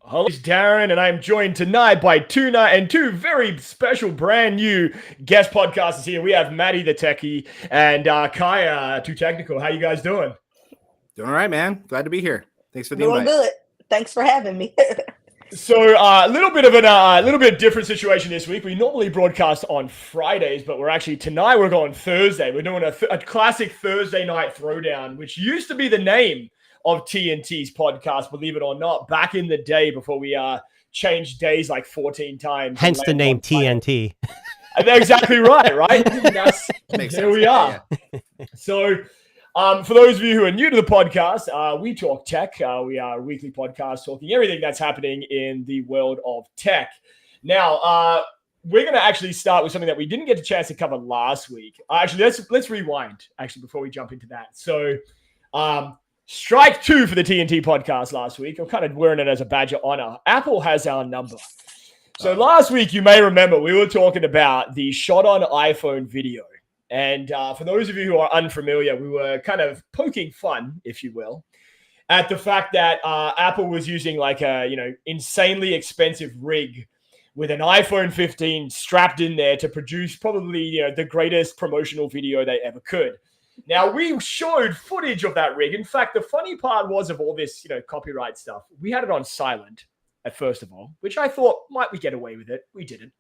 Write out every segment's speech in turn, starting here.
Hello, it's Darren, and I'm joined tonight by Tuna and two very special brand new guest podcasters here. We have Maddie the Techie and Kaya Too Technical. How you guys doing? Doing all right, man. Glad to be here. Thanks for the Doing invite. good. Thanks for having me. So a little bit of a little bit different situation this week. We normally broadcast on Fridays, but we're actually tonight we're going Thursday. We're doing a classic Thursday night throwdown, which used to be the name of TNT's podcast, believe it or not, back in the day before we changed days like 14 times. Hence the name TNT. Exactly right? Here we are. Yeah. So for those of you who are new to the podcast, we talk tech. We are a weekly podcast talking everything that's happening in the world of tech. Now, we're going to actually start with something that we didn't get a chance to cover last week. Actually, let's rewind, actually, before we jump into that. So, strike two for the TNT podcast last week. I'm kind of wearing it as a badge of honor. Apple has our number. So last week, you may remember, we were talking about the shot on iPhone video. And for those of you who are unfamiliar, we were kind of poking fun, if you will, at the fact that Apple was using like a insanely expensive rig with an iPhone 15 strapped in there to produce probably the greatest promotional video they ever could. Now, we showed footage of that rig. In fact, the funny part was of all this copyright stuff, we had it on silent at first of all, which I thought, might we get away with it? We didn't.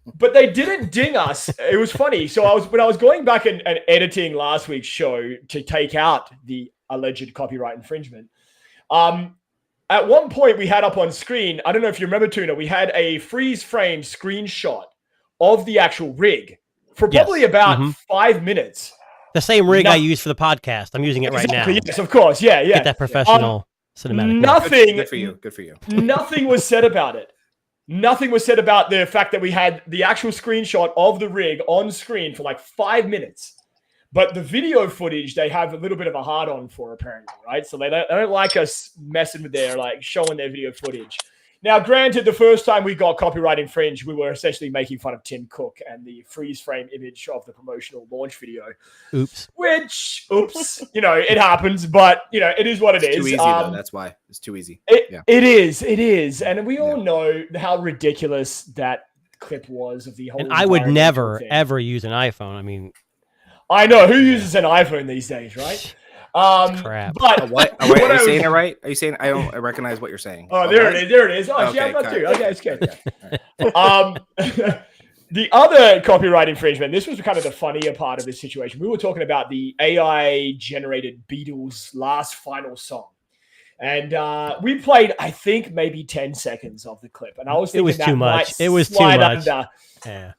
But they didn't ding us. It was funny. So when I was going back and editing last week's show to take out the alleged copyright infringement, at one point we had up on screen, I don't know if you remember, Tuna, we had a freeze frame screenshot of the actual rig for probably about 5 minutes. The same rig I use for the podcast. I'm using it right now. Yes, of course. Yeah. Get that professional cinematic. Nothing. Good for you. Good for you. Nothing was said about it. Nothing was said about the fact that we had the actual screenshot of the rig on screen for like 5 minutes. But the video footage, they have a little bit of a hard on for, apparently, right? So they don't like us messing with their, showing their video footage. Now, granted, the first time we got copyright infringed, we were essentially making fun of Tim Cook and the freeze frame image of the promotional launch video. Oops. It happens, but, it is what it is. Too easy, though. That's why. It's too easy. It is. And we all know how ridiculous that clip was of the whole. And I would never, ever use an iPhone. I mean, I know. Who uses an iPhone these days, right? Crap. But what? Are you saying it right? Are you saying I don't recognize what you're saying? Oh, there it is. Oh, okay, yeah, I've got two. Okay, it's good. The other copyright infringement, this was kind of the funnier part of this situation. We were talking about the AI-generated Beatles' last final song. And we played, I think, maybe 10 seconds of the clip. And I was thinking it was too much. It was too much. Yeah.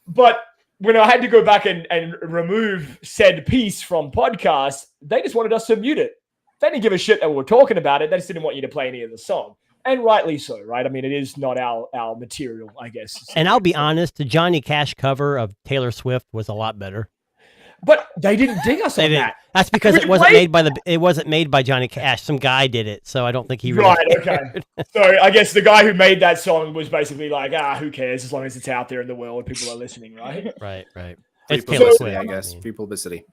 But when I had to go back and remove said piece from podcast, they just wanted us to mute it. They didn't give a shit that we were talking about it. They just didn't want you to play any of the song. And rightly so, right? I mean, it is not our material, I guess. And I'll be honest, the Johnny Cash cover of Taylor Swift was a lot better. But they didn't dig us on that. That's because it wasn't made by Johnny Cash. Some guy did it, so I don't think he really cared. So I guess the guy who made that song was basically like, who cares as long as it's out there in the world, people are listening, right? Right. Free publicity, I guess. Free publicity.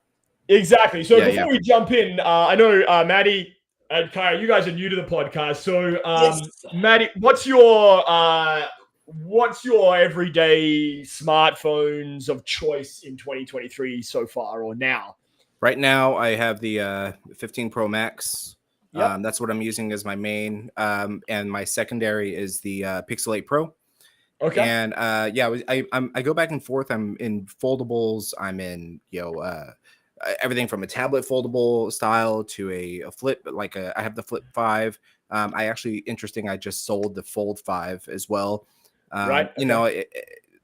Exactly. So before we jump in, I know Maddie and Kaya, you guys are new to the podcast. So Yes. Maddie, what's your everyday smartphones of choice in 2023 so far or now? Right now, I have the 15 Pro Max. Yep. That's what I'm using as my main. And my secondary is the Pixel 8 Pro. Okay. And I go back and forth. I'm in foldables. I'm in everything from a tablet foldable style to a flip. I have the Flip 5. I just sold the Fold 5 as well. Right. Okay.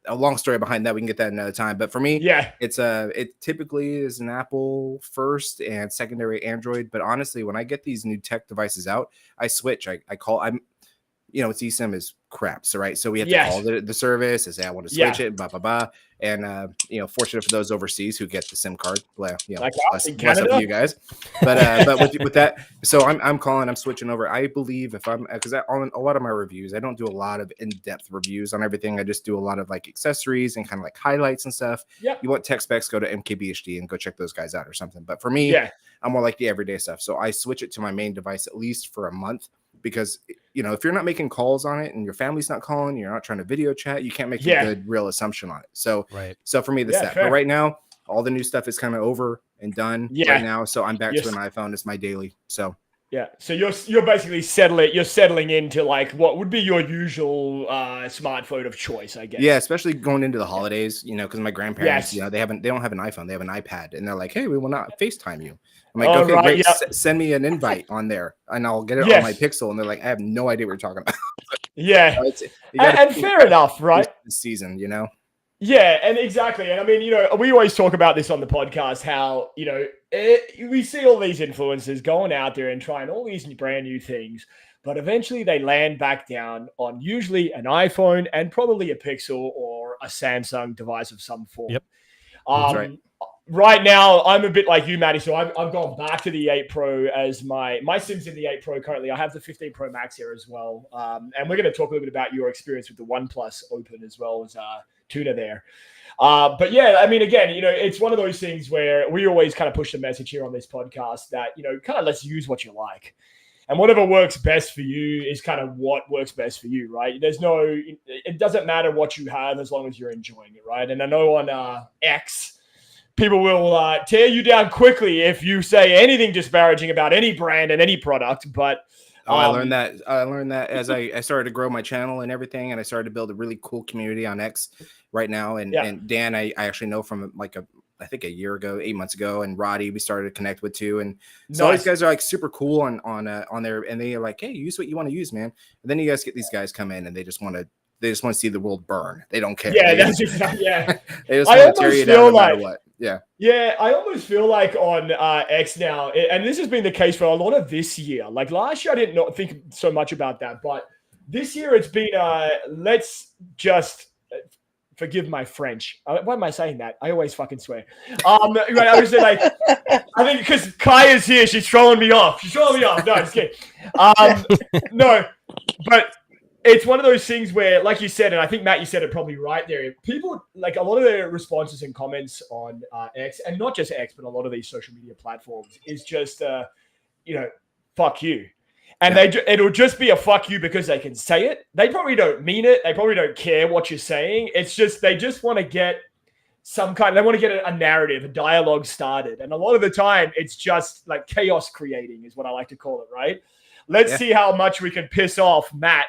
A long story behind that. We can get that another time. But for me, it typically is an Apple first and secondary Android. But honestly, when I get these new tech devices out, I switch. It's eSIM is crap. So right. So we have to call the service and say I want to switch it. Blah blah blah. And fortunate for those overseas who get the SIM card. Bless up to you guys. But with that, so I'm calling. I'm switching over. I believe because on a lot of my reviews, I don't do a lot of in-depth reviews on everything. I just do a lot of accessories and kind of highlights and stuff. Yep. You want tech specs, go to MKBHD and go check those guys out or something. But for me, I'm more like the everyday stuff. So I switch it to my main device at least for a month. Because if you're not making calls on it and your family's not calling, you're not trying to video chat, you can't make a good real assumption on it. So for me, that's that. But right now, all the new stuff is kind of over and done right now. So I'm back to an iPhone as my daily. So so you're basically settling into like what would be your usual smartphone of choice, I guess. Yeah, especially going into the holidays, because my grandparents, they don't have an iPhone, they have an iPad, and they're like, hey, we will not FaceTime you. I'm like, okay, great. Send me an invite on there, and I'll get it on my Pixel. And they're like, I have no idea what you're talking about. And fair enough, right? This season, Yeah, and exactly. And I mean, we always talk about this on the podcast, how, we see all these influencers going out there and trying all these brand new things, but eventually they land back down on usually an iPhone and probably a Pixel or a Samsung device of some form. Yep. Right now, I'm a bit like you, Matty. So I've gone back to the 8 Pro as my SIM's in the 8 Pro currently. I have the 15 Pro Max here as well. And we're going to talk a little bit about your experience with the OnePlus Open as well as Tuna there. But yeah, I mean, again, it's one of those things where we always kind of push the message here on this podcast that, kind of let's use what you like. And whatever works best for you is kind of what works best for you, right? It doesn't matter what you have as long as you're enjoying it, right? And I know on X, people will tear you down quickly if you say anything disparaging about any brand and any product. But I learned that as I started to grow my channel and everything, and I started to build a really cool community on X right now. And Dan, I actually know from I think a year ago, 8 months ago, and Roddy we started to connect with too. And so all these guys are like super cool on there, and they are like, hey, use what you want to use, man. And then you guys get these guys come in and they just want to see the world burn. They don't care. Yeah, that's exactly. Yeah, they just want to tear you down no matter what. Yeah, I almost feel like on X now, and this has been the case for a lot of this year. Like last year, I did not think so much about that, but this year it's been let's just forgive my French. Why am I saying that? I always fucking swear. I was like, I think because Kai is here, she's throwing me off. No, just kidding. No, but it's one of those things where, like you said, and I think, Matt, you said it probably right there. People, like a lot of their responses and comments on X, and not just X, but a lot of these social media platforms is just, fuck you. And it'll just be a fuck you because they can say it. They probably don't mean it. They probably don't care what you're saying. It's just, they just want to get they want to get a narrative, a dialogue started. And a lot of the time it's just like chaos creating is what I like to call it, right? Let's see how much we can piss off Matt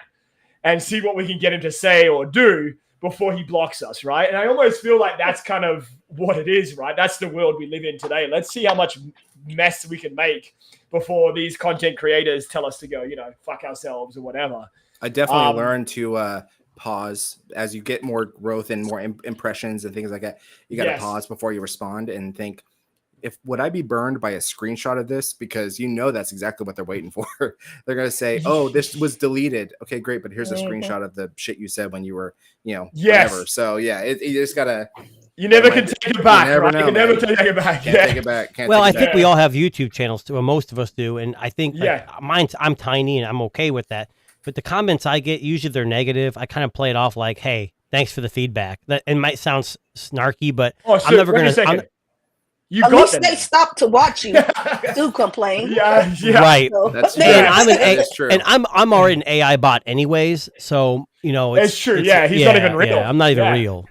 and see what we can get him to say or do before he blocks us, right? And I almost feel like that's kind of what it is, right? That's the world we live in today. Let's see how much mess we can make before these content creators tell us to go, fuck ourselves or whatever. I definitely learned to pause as you get more growth and more impressions and things like that. You got to pause before you respond and think, would I be burned by a screenshot of this? Because that's exactly what they're waiting for. They're going to say, oh, this was deleted. Okay, great. But here's a screenshot of the shit you said when you were, whatever. So yeah, you just got to. You never can take it back. You can never take it back. Can't take it back. Well, I think we all have YouTube channels too, or most of us do. And I think I'm tiny and I'm okay with that. But the comments I get, usually they're negative. I kind of play it off like, hey, thanks for the feedback. That it might sound snarky, but I'm never going to. At least they stop to watch you do complain. Yeah. Right. So, that's true. And I'm already an AI bot anyways, so it's true. He's not even real. Yeah, I'm not even real.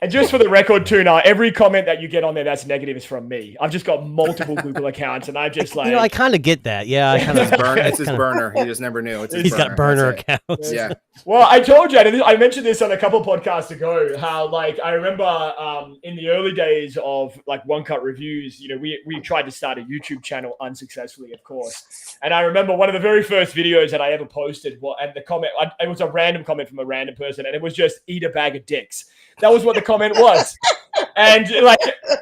And just for the record, Tuna, every comment that you get on there that's negative is from me. I've just got multiple Google accounts, and I just like... I kind of get that. Yeah, I kind of... It's his burner. He just never knew. He's got burner accounts. Yeah. Well, I told you, I mentioned this on a couple podcasts ago, how, I remember in the early days of, One Cut Reviews, we tried to start a YouTube channel unsuccessfully, of course. And I remember one of the very first videos that I ever posted, and the comment, it was a random comment from a random person, and it was just, eat a bag of dicks. That was what the comment was. And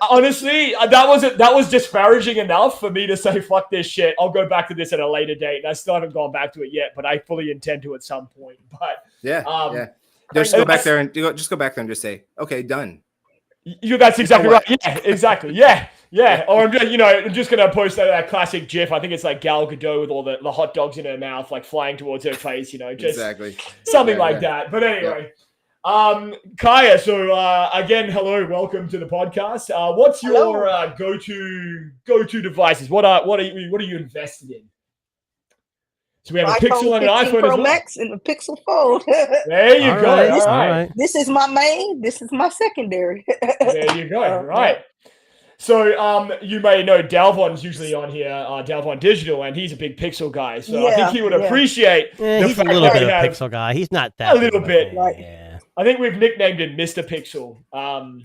honestly, that was disparaging enough for me to say, fuck this shit. I'll go back to this at a later date. And I still haven't gone back to it yet, but I fully intend to at some point. But Just go back there and just say, okay, done. That's exactly right. Yeah, exactly. Yeah. Or I'm just going to post that classic GIF. I think it's like Gal Gadot with all the hot dogs in her mouth, flying towards her face, just exactly something like that. But anyway. Kaya, so again, hello, welcome to the podcast. What's your go-to devices? What are you invested in? So we have a Pixel and an iPhone Pro as well. Max and a Pixel Fold. There you go. Right, all right. This is my main. This is my secondary. There you go. Right. So you may know Dalvon's usually on here, Dalvon Digital, and he's a big Pixel guy. So I think he would appreciate. He's a little bit of a Pixel guy. He's not that. A little bit. Right. Yeah. I think we've nicknamed him Mr. Pixel.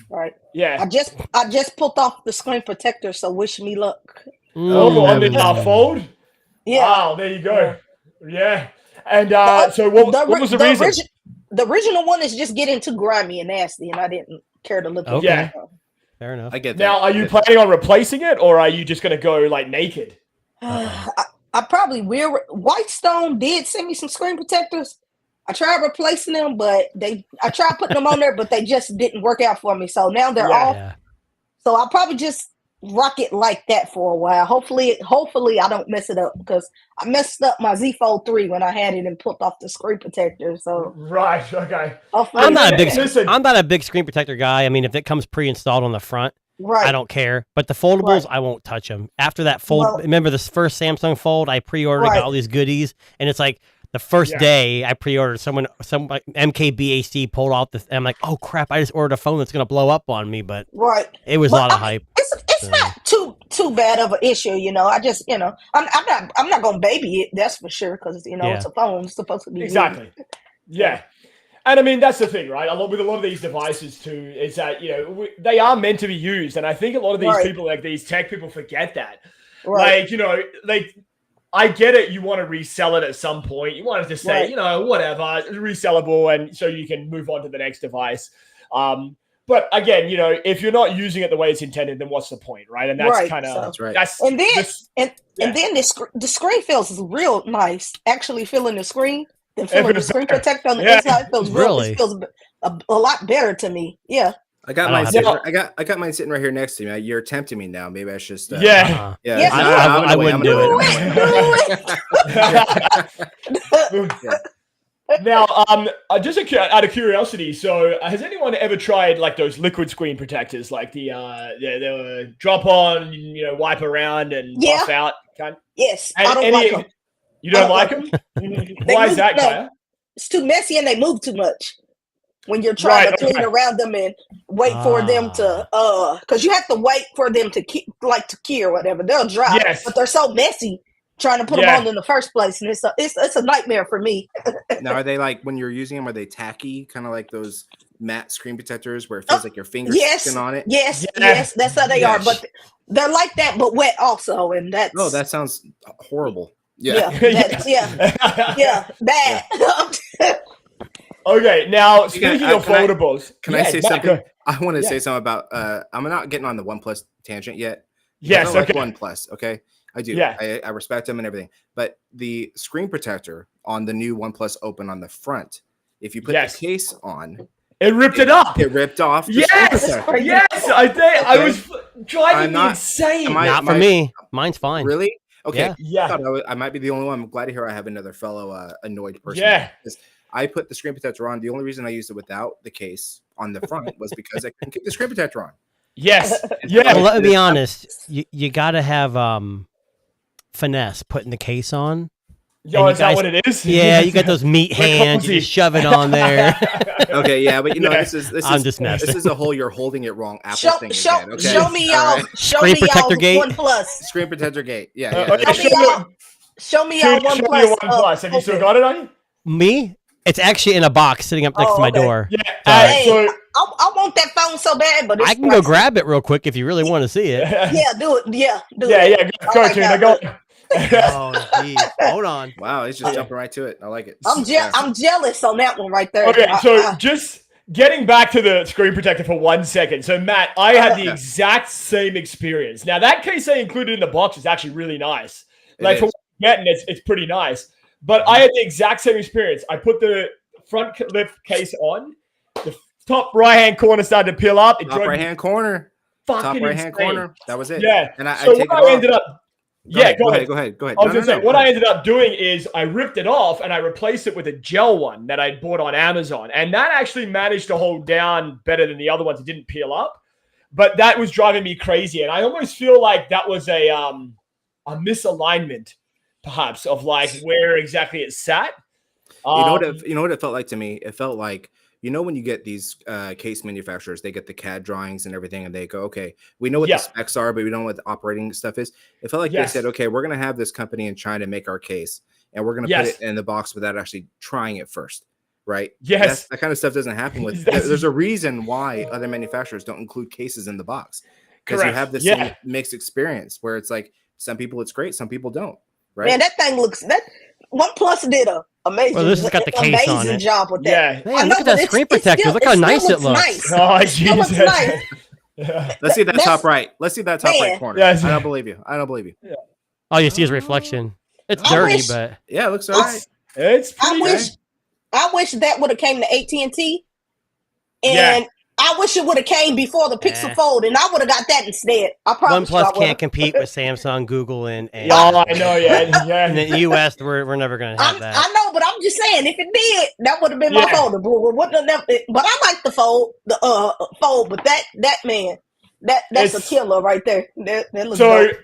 Right. Yeah. I just pulled off the screen protector, so wish me luck. On the Fold. Yeah. Wow. There you go. Yeah. And so what was the reason? The original one is just getting too grimy and nasty, and I didn't care to look at it. Yeah. Fair enough. I get that. Now, are you planning on replacing it, or are you just going to go like naked? I probably will. Whitestone did send me some screen protectors. I tried replacing them, but I tried putting them on there, but they just didn't work out for me. So now they're off. Yeah. So I'll probably just rock it like that for a while. Hopefully I don't mess it up, because I messed up my Z Fold 3 when I had it and pulled off the screen protector. So right, okay. I'm not a big screen protector guy. I mean, if it comes pre-installed on the front, I don't care. But the foldables, I won't touch them. After that fold, remember this first Samsung Fold? I pre-ordered, got all these goodies, and it's like the first day I pre-ordered, some MKBHD pulled off the. I'm like, oh crap! I just ordered a phone that's gonna blow up on me, but it was a lot of hype. It's not too bad of an issue, I just, I'm not gonna baby it, that's for sure, because it's a phone, it's supposed to be exactly. Yeah. And I mean, that's the thing, right? With a lot of these devices too, is that, they are meant to be used. And I think a lot of these people, like these tech people, forget that. Right. Like, I get it. You want to resell it at some point. You want it to say, whatever, resellable. And so you can move on to the next device. But again, if you're not using it the way it's intended, then what's the point, right? And that's kind of that's right. And then the screen feels real nice. Actually, feeling the screen, than feeling the screen protector on the inside feels it feels a lot better to me. Yeah. I got mine. I got mine sitting right here next to me. You're tempting me now. Maybe I should just. I wouldn't do it. Now, just out of curiosity, so has anyone ever tried like those liquid screen protectors, like the drop on, wipe around and buff out? Yes, I don't like them. You don't like them? Why is that, Kaya? It's too messy and they move too much. When you're trying to clean around them and wait for them to, because you have to wait for them to cure or whatever. They'll dry, but they're so messy. Trying to put them on in the first place, and it's a nightmare for me. Now, are they like, when you're using them, are they tacky, kind of like those matte screen protectors where it feels like your fingers sticking on it? Yes, that's how they are. But they're like that, but wet also, and that's. Oh, that sounds horrible. Yeah, bad. Okay, now speaking of foldables, can I say something? I want to say something about. I'm not getting on the OnePlus tangent yet. Yes, I like OnePlus. Okay. I do. Yeah. I respect them and everything. But the screen protector on the new OnePlus Open on the front, if you put the case on, it ripped it up. It ripped off. Yes. I think I was driving me insane. Not for me. Mine's fine. Really? Okay. Yeah. I might be the only one. I'm glad to hear I have another fellow annoyed person. Yeah. I put the screen protector on. The only reason I used it without the case on the front was because I couldn't get the screen protector on. Yes. Yeah. Well, let me be honest. You got to have finesse putting the case on. Yo, is that what it is? Yeah, you got those meat hands. You just shove it on there. Okay, yeah, but this I'm just messing. This is a whole you're holding it wrong Apple thing again. Okay? Show me y'all. Show Screen me protector y'all gate. OnePlus. Screen protector gate. Yeah. Show me y'all OnePlus. Have you still got it on you? Me? It's actually in a box sitting up next to my door. Yeah. I want that phone so bad, but I can go grab it real quick if you really want to see it. Yeah, do it. Yeah, do it. Yeah. Go, Tuna. Go. Oh, geez. Hold on. Wow, he's just jumping right to it. I like it. I'm jealous on that one right there. Okay, so just getting back to the screen protector for 1 second. So, Matt, I had the exact same experience. Now, that case they included in the box is actually really nice. Like, for what you're getting, it's pretty nice. But I had the exact same experience. I put the front lift case on. The top right-hand corner started to peel up. Top right-hand corner. Fucking top right-hand corner. That was it. Yeah. And I take it off. Ended up... Go ahead. I was going to say, what I ended up doing is I ripped it off and I replaced it with a gel one that I bought on Amazon. And that actually managed to hold down better than the other ones. It didn't peel up. But that was driving me crazy. And I almost feel like that was a misalignment perhaps, of like where exactly it sat. You know what it felt like to me? It felt like, when you get these case manufacturers, they get the CAD drawings and everything, and they go, okay, we know what the specs are, but we don't know what the operating stuff is. It felt like they said, okay, we're going to have this company in China make our case, and we're going to put it in the box without actually trying it first, right? Yes. That kind of stuff doesn't happen with. There's a reason why other manufacturers don't include cases in the box, because you have this mixed experience where it's like some people it's great, some people don't, right? Man, that thing looks OnePlus did a amazing job with that. Yeah, man, look at that screen protector. Look how nice it looks. Nice. Oh, Jesus. Let's see that top right. Let's see that top right corner. Yes. I don't believe you. Yeah. All you see is reflection. It's dirty, but it looks all right. It's I wish that would have came to AT&T, and I wish it would have came before the Pixel Fold, and I would have got that instead. I promise. OnePlus can't compete with Samsung, Google, and I know, in the US, we're never going to have that. I know, but I'm just saying, if it did, that would have been my fold. But I like the fold, fold. But that's a killer right there. That looks dope.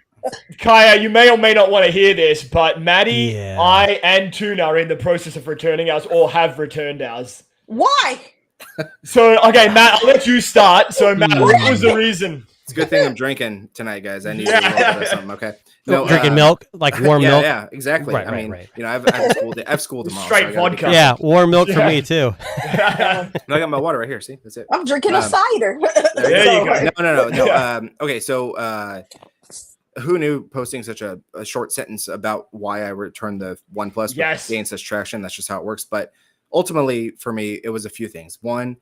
Kaya, you may or may not want to hear this, but Maddie, I, and Tuna are in the process of returning ours, or have returned ours. Why? So, okay, Matt, I'll let you start. So, Matt, what was the reason? It's a good thing I'm drinking tonight, guys. I need to do something, okay? No, drinking milk, like warm milk. Yeah, exactly. I mean, I have school tomorrow. Straight vodka. Yeah, warm milk for me, too. I got my water right here. See? That's it. I'm drinking a cider. There you go. No. Okay, so who knew posting such a short sentence about why I returned the OnePlus gained such traction? That's just how it works. But ultimately, for me, it was a few things. One,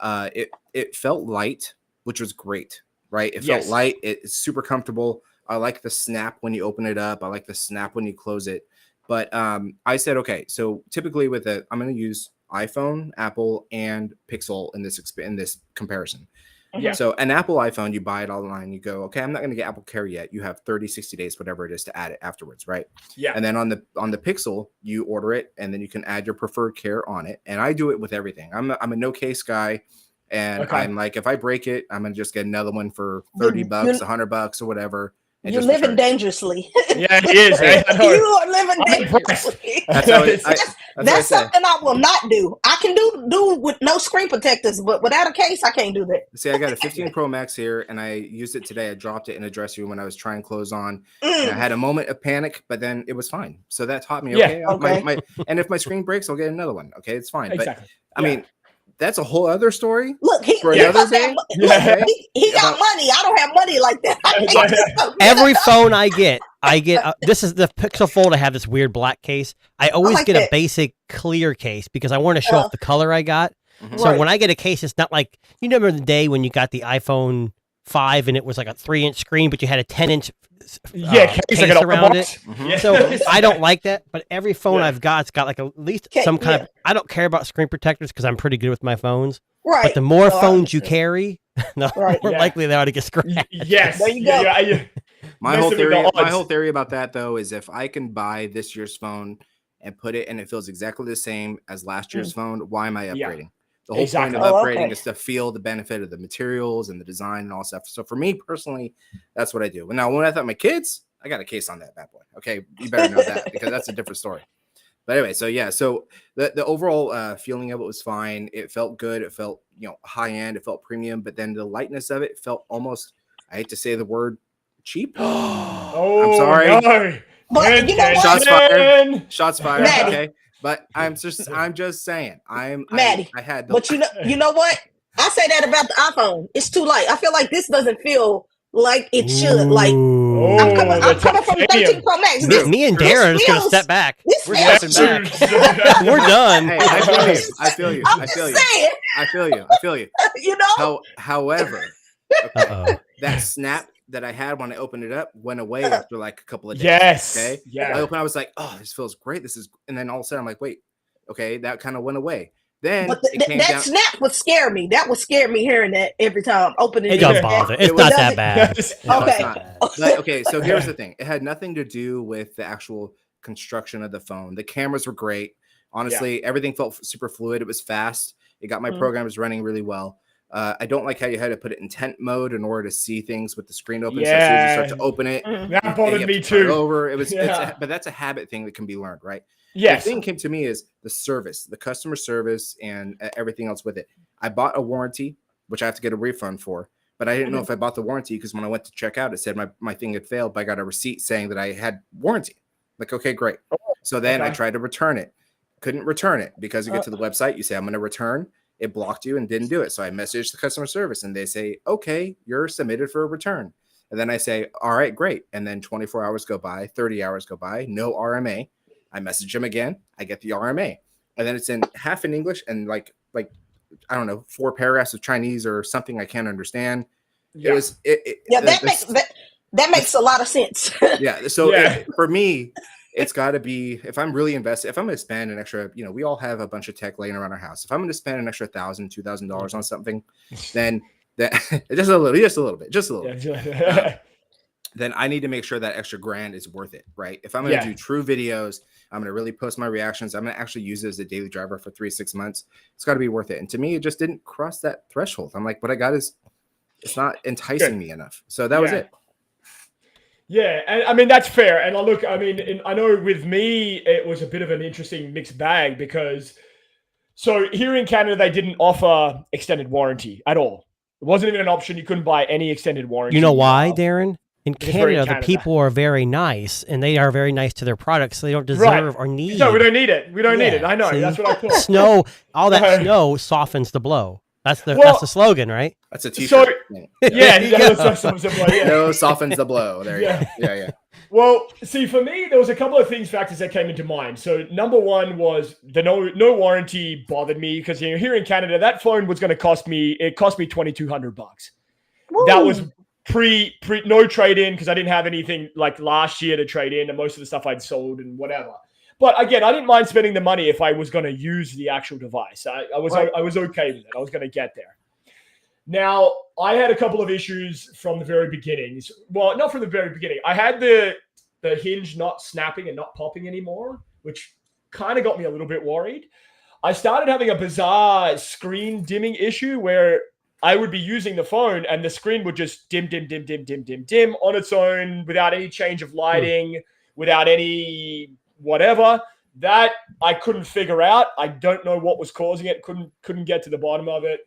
it felt light, which was great, right? It felt light. It's super comfortable. I like the snap when you open it up. I like the snap when you close it. But I said, okay, so typically I'm going to use iPhone, Apple, and Pixel in this comparison. Yeah. So an Apple iPhone, you buy it online, you go, okay, I'm not going to get Apple Care yet. You have 30, 60 days, whatever it is, to add it afterwards, right? Yeah. And then on the Pixel, you order it, and then you can add your preferred care on it. And I do it with everything. I'm a no case guy, and I'm like, if I break it, I'm gonna just get another one for $30, $100, or whatever. You're living dangerously. Yeah, it is. You are living dangerously. That's something I will not do. I can do with no screen protectors, but without a case, I can't do that. See, I got a 15 Pro Max here, and I used it today. I dropped it in a dressing room when I was trying clothes on. And I had a moment of panic, but then it was fine. So that taught me, and if my screen breaks, I'll get another one. Okay, it's fine. Exactly. But I mean, that's a whole other story. Look, he got money. I don't have money like that. Every phone I get this is the Pixel Fold. I have this weird black case. I always get a basic clear case because I want to show off the color I got. So when I get a case, it's not like, you remember the day when you got the iPhone 5 and it was like a 3-inch screen, but you had a 10-inch case around it. So I don't like that, but every phone I've got, it's got like at least some kind of, I don't care about screen protectors because I'm pretty good with my phones. Right. But the more phones you carry, the more likely they are to get scratched. Yes. There you go. My whole theory about that, though, is if I can buy this year's phone and put it and it feels exactly the same as last year's phone, why am I upgrading? The whole point of upgrading is to feel the benefit of the materials and the design and all stuff. So for me personally, that's what I do. Now, when I thought my kids, I got a case on that bad boy. Okay, you better know that because that's a different story. But anyway, so the overall feeling of it was fine. It felt good. It felt high end. It felt premium. But then the lightness of it felt almost, I hate to say the word, cheap. I'm sorry. No. But Shots fired. Maddie. Okay. But I'm just saying. Maddie. I had. But you know what? I say that about the iPhone. It's too light. I feel like this doesn't feel like it should. Like I'm coming from the 13 Pro Max. Me and Darren are just gonna step back. We're stepping back. We're done. Hey, I feel you. I feel you. You know. However, that snap that I had when I opened it up went away after like a couple of days. Yes. Okay. Yeah. I was like, oh, this feels great. And then all of a sudden I'm like, wait, okay, that kind of went away. Then that snap would scare me. That would scare me hearing that every time opening it. It doesn't bother. It's not that bad. Okay. So here's the thing. It had nothing to do with the actual construction of the phone. The cameras were great. Honestly, everything felt super fluid. It was fast. It got my programs running really well. I don't like how you had to put it in tent mode in order to see things with the screen open. So as soon as you start to open it, that bothered me too. Over but that's a habit thing that can be learned, right? Yes. The thing came to me is the service, the customer service, and everything else with it. I bought a warranty, which I have to get a refund for, but I didn't know if I bought the warranty because when I went to check out, it said my thing had failed, but I got a receipt saying that I had warranty. Like, okay, great. So then I tried to return it. Couldn't return it because you get to the website, you say, I'm going to return. It blocked you and didn't do it. So I messaged the customer service and they say, okay, you're submitted for a return. And then I say, all right, great. And then 24 hours go by, 30 hours go by, no RMA. I message him again. I get the RMA. And then it's in half in English and like I don't know, 4 paragraphs of Chinese or something I can't understand. Yeah. That makes a lot of sense. Yeah. So for me, it's got to be, if I'm really invested, if I'm going to spend an extra, we all have a bunch of tech laying around our house. If I'm going to spend an extra $1,000, $2,000 on something, then that just a little bit. Then I need to make sure that extra grand is worth it, right? If I'm going to do true videos, I'm going to really post my reactions. I'm going to actually use it as a daily driver for 3-6 months. It's got to be worth it. And to me, it just didn't cross that threshold. I'm like, what I got is, it's not enticing me enough. So that was it. Yeah, and I mean, that's fair. And look, I mean, I know with me, it was a bit of an interesting mixed bag because, so here in Canada, they didn't offer extended warranty at all. It wasn't even an option. You couldn't buy any extended warranty. You know why, Darren? In Canada, the people are very nice, and they are very nice to their products, so they don't deserve or need. No, we don't need it. We don't need it. I know. See? That's what I thought. Snow, all that snow softens the blow. That's the slogan, right? That's a t-shirt. So, no softens the blow. There you go. Yeah. Well, see, for me, there was a couple of factors that came into mind. So number one was the no warranty bothered me because here in Canada, that phone was going to cost me $2,200. That was pre no trade in because I didn't have anything like last year to trade in, and most of the stuff I'd sold and whatever. But again, I didn't mind spending the money if I was going to use the actual device. I was okay with it. I was going to get there. Now, I had a couple of issues from the very beginning. Well, not from the very beginning. I had the hinge not snapping and not popping anymore, which kind of got me a little bit worried. I started having a bizarre screen dimming issue where I would be using the phone and the screen would just dim on its own without any change of lighting, without any whatever. That I couldn't figure out. I don't know what was causing it. Couldn't get to the bottom of it.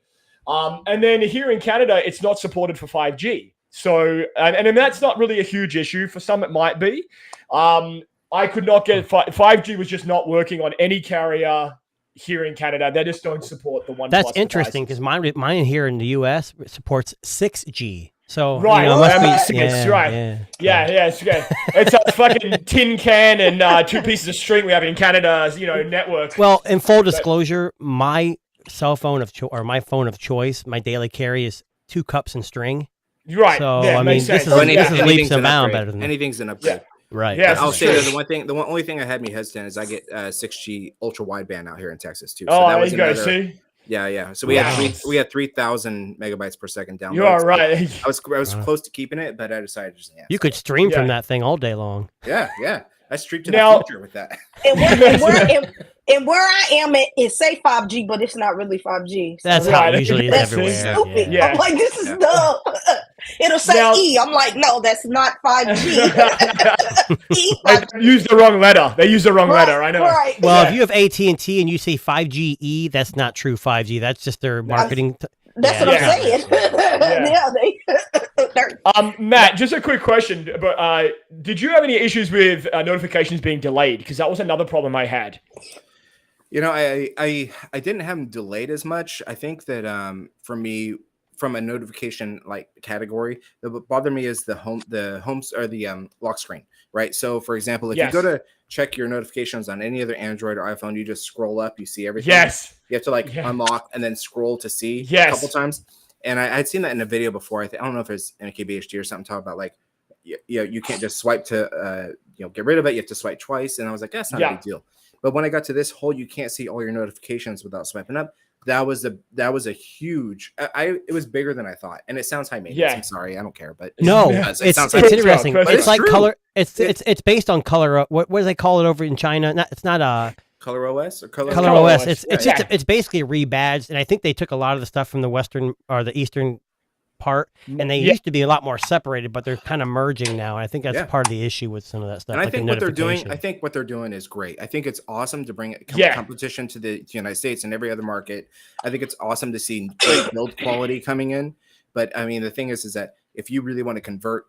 And then here in Canada, it's not supported for 5G. So, and that's not really a huge issue. For some, it might be. I could not get 5G was just not working on any carrier here in Canada. They just don't support the OnePlus. That's interesting because mine here in the US supports 6G. So right, must be, right. Yeah. It's a fucking tin can and 2 pieces of string we have in Canada's network. Well, in full disclosure, my cell phone or my phone of choice, my daily carry is 2 cups and string. Right. So I mean, this is leaps and bounds better than anything's an upgrade. Yeah. Right. Yeah, I'll say that the only thing that had me hesitant is I get 6G ultra wideband out here in Texas too. So that was there you go. See. Yeah. So we had 3,000 megabytes per second download. You are right. I was close to keeping it, but I decided just you could stream from that thing all day long. Yeah. I streamed to the future with that. And where I am, it say 5G, but it's not really 5G. So that's how it usually is everywhere. Stupid. Yeah. I'm like, this is dumb. It'll say E. I'm like, no, that's not 5G. They used the wrong letter. They used the wrong letter. I know. Right. Well, if you have AT&T and you say 5G E, that's not true 5G. That's just their marketing. That's what I'm saying. Matt, just a quick question. But did you have any issues with notifications being delayed? Because that was another problem I had. I didn't have them delayed as much. I think that for me, from a notification like category, what bothered me is the homes or the lock screen, right? So for example, if you go to check your notifications on any other Android or iPhone, you just scroll up, you see everything. Yes. You have to unlock and then scroll to see a couple times. And I'd seen that in a video before. I don't know if it's MKBHD or something, talking about like, you can't just swipe to get rid of it. You have to swipe twice. And I was like, that's not a big deal. But when I got to this whole, you can't see all your notifications without swiping up. That was a huge. It was bigger than I thought, and it sounds high maintenance. Yeah. I'm sorry, I don't care, but it's interesting. It's like color. It's based on color. What do they call it over in China? It's not Color OS or Color OS. It's basically rebadged, and I think they took a lot of the stuff from the western or the eastern part, and they used to be a lot more separated, but they're kind of merging now. And I think that's part of the issue with some of that stuff. And I think what they're doing is great. I think it's awesome to bring competition to the United States and every other market. I think it's awesome to see great build quality coming in. But I mean, the thing is that if you really want to convert,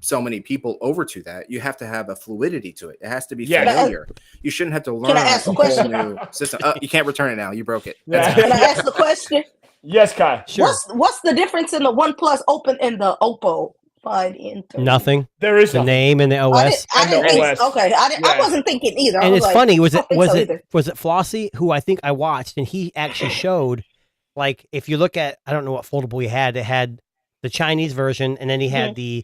so many people over to that, you have to have a fluidity to it. It has to be familiar. You shouldn't have to learn a whole new system. You can't return it now. You broke it. Can I ask the question? Yes, Kai. Sure. What's the difference in the OnePlus Open and the Oppo Find N3? Nothing. There is the name and the OS. I wasn't thinking either. And it's funny. Was it Flossie who I think I watched, and he actually showed, like, if you look at, I don't know what foldable he had. It had the Chinese version, and then he had the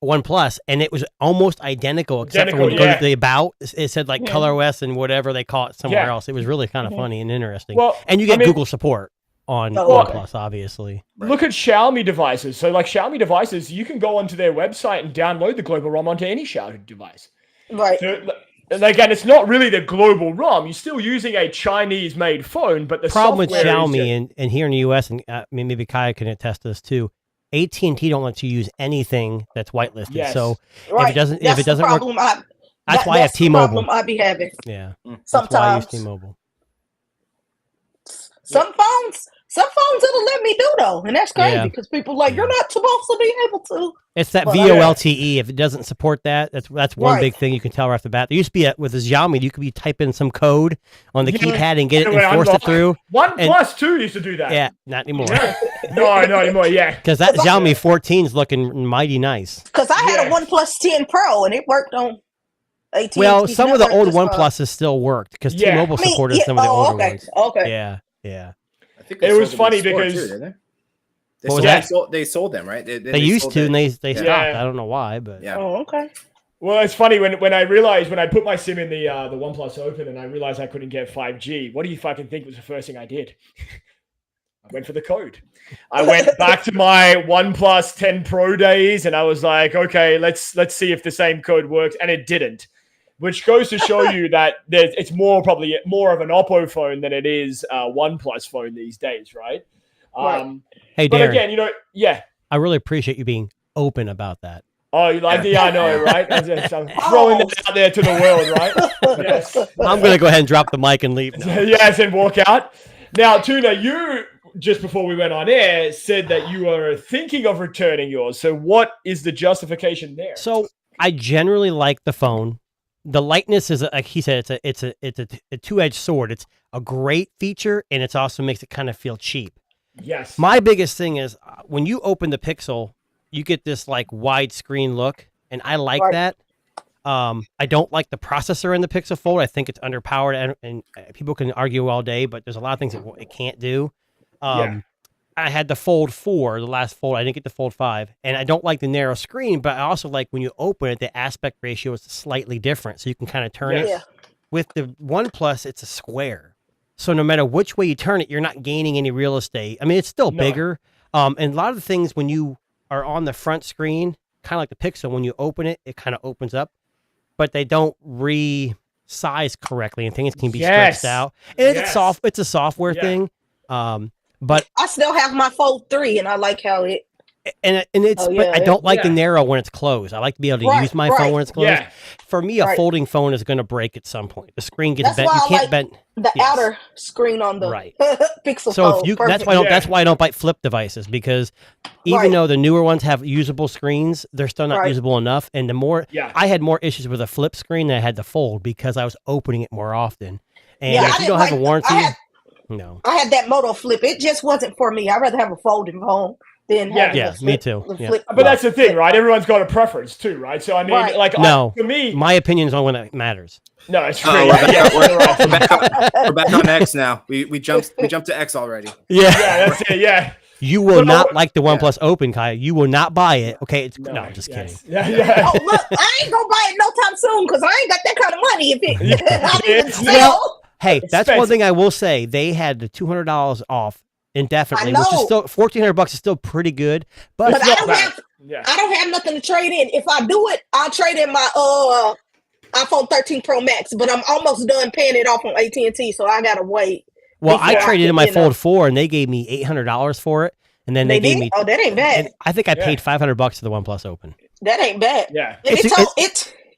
OnePlus, and it was almost identical, except for when you go to the about, it said like Color OS and whatever they call it somewhere else. It was really kind of funny and interesting. Well, and you get Google support on OnePlus, obviously. Look at Xiaomi devices. So, like Xiaomi devices, you can go onto their website and download the global ROM onto any Xiaomi device. Right. So, and again, it's not really the global ROM. You're still using a Chinese-made phone, but the problem with Xiaomi and here in the US, and maybe Kaya can attest to this too. AT&T don't let you use anything that's whitelisted. Yes. So if it doesn't problem work, that's why I have T-Mobile. I'd be having. Yeah. Sometimes. That's why I use T-Mobile. Some phones it'll let me do though, and that's crazy because people are like, you're not supposed to be able to. It's that VoLTE. If it doesn't support that, that's one big thing you can tell right off the bat. There used to be with a Xiaomi, you could be typing some code on the keypad and get it and force it through. OnePlus 2 used to do that. Yeah, not anymore. No, not anymore. Yeah, because that Xiaomi 14 is looking mighty nice. Because I had a OnePlus 10 Pro and it worked on AT&T. Well, some of the old OnePluses still worked because T-Mobile supported some of the older ones. Okay. Yeah. I think it was funny because they sold them, right? They used to, and they stopped. I don't know why, but Oh, okay. Well, it's funny when I realized when I put my SIM in the OnePlus Open and I realized I couldn't get 5G. What do you fucking think was the first thing I did? I went for the code. I went back to my OnePlus 10 Pro days, and I was like, okay, let's see if the same code works, and it didn't. Which goes to show you that it's probably more of an Oppo phone than it is a OnePlus phone these days, right? Hey, but Darren, again, I really appreciate you being open about that. Oh, you like I know, right? I'm throwing that out there to the world, right? Yes. I'm going to go ahead and drop the mic and leave now. Yes, and walk out. Now, Tuna, you, just before we went on air, said that you are thinking of returning yours. So what is the justification there? So I generally like the phone. The lightness is, like he said, it's a two-edged sword. It's a great feature, and it also makes it kind of feel cheap. Yes. My biggest thing is when you open the Pixel, you get this like widescreen look, and I like that. I don't like the processor in the Pixel Fold. I think it's underpowered, and people can argue all day, but there's a lot of things it can't do. I had the Fold 4, the last Fold. I didn't get the Fold 5, and I don't like the narrow screen, but I also like when you open it, the aspect ratio is slightly different, so you can kind of turn it. With the OnePlus, it's a square. So no matter which way you turn it, you're not gaining any real estate. I mean, it's still bigger. And a lot of the things when you are on the front screen, kind of like the Pixel, when you open it, it kind of opens up, but they don't resize correctly, and things can be stretched out. And it's a software thing. But I still have my Fold 3, and I like how it. But I don't like the narrow when it's closed. I like to be able to use my phone when it's closed. Yeah. For me, a folding phone is going to break at some point. The screen gets bent. You can't bend the outer screen on the Pixel. So that's why I don't buy flip devices, because even though the newer ones have usable screens, they're still not usable enough. And I had more issues with a flip screen than I had the Fold because I was opening it more often. And if you don't have a warranty, no. I had that Moto Flip. It just wasn't for me. I'd rather have a folding phone than have me too. But that's the thing, right? Everyone's got a preference too, right? So I mean, for me, my opinion is on when it matters. No, it's true. We're back on X now. We jumped to X already. Yeah, that's it. Yeah. You will not like the OnePlus Open, Kaya. You will not buy it. Okay, no, I'm just kidding. Yeah. Oh, look, I ain't gonna buy it no time soon because I ain't got that kind of money. If it, hey, that's one thing I will say. They had the $200 off indefinitely, which is still $1,400 is still pretty good. But I don't have nothing to trade in. If I do it, I'll trade in my iPhone 13 Pro Max, but I'm almost done paying it off on AT&T, so I gotta wait. Well, I traded in my Fold 4, and they gave me $800 for it, and then they gave me. Oh, that ain't bad. I think I paid $500 for the OnePlus Open. That ain't bad. Yeah,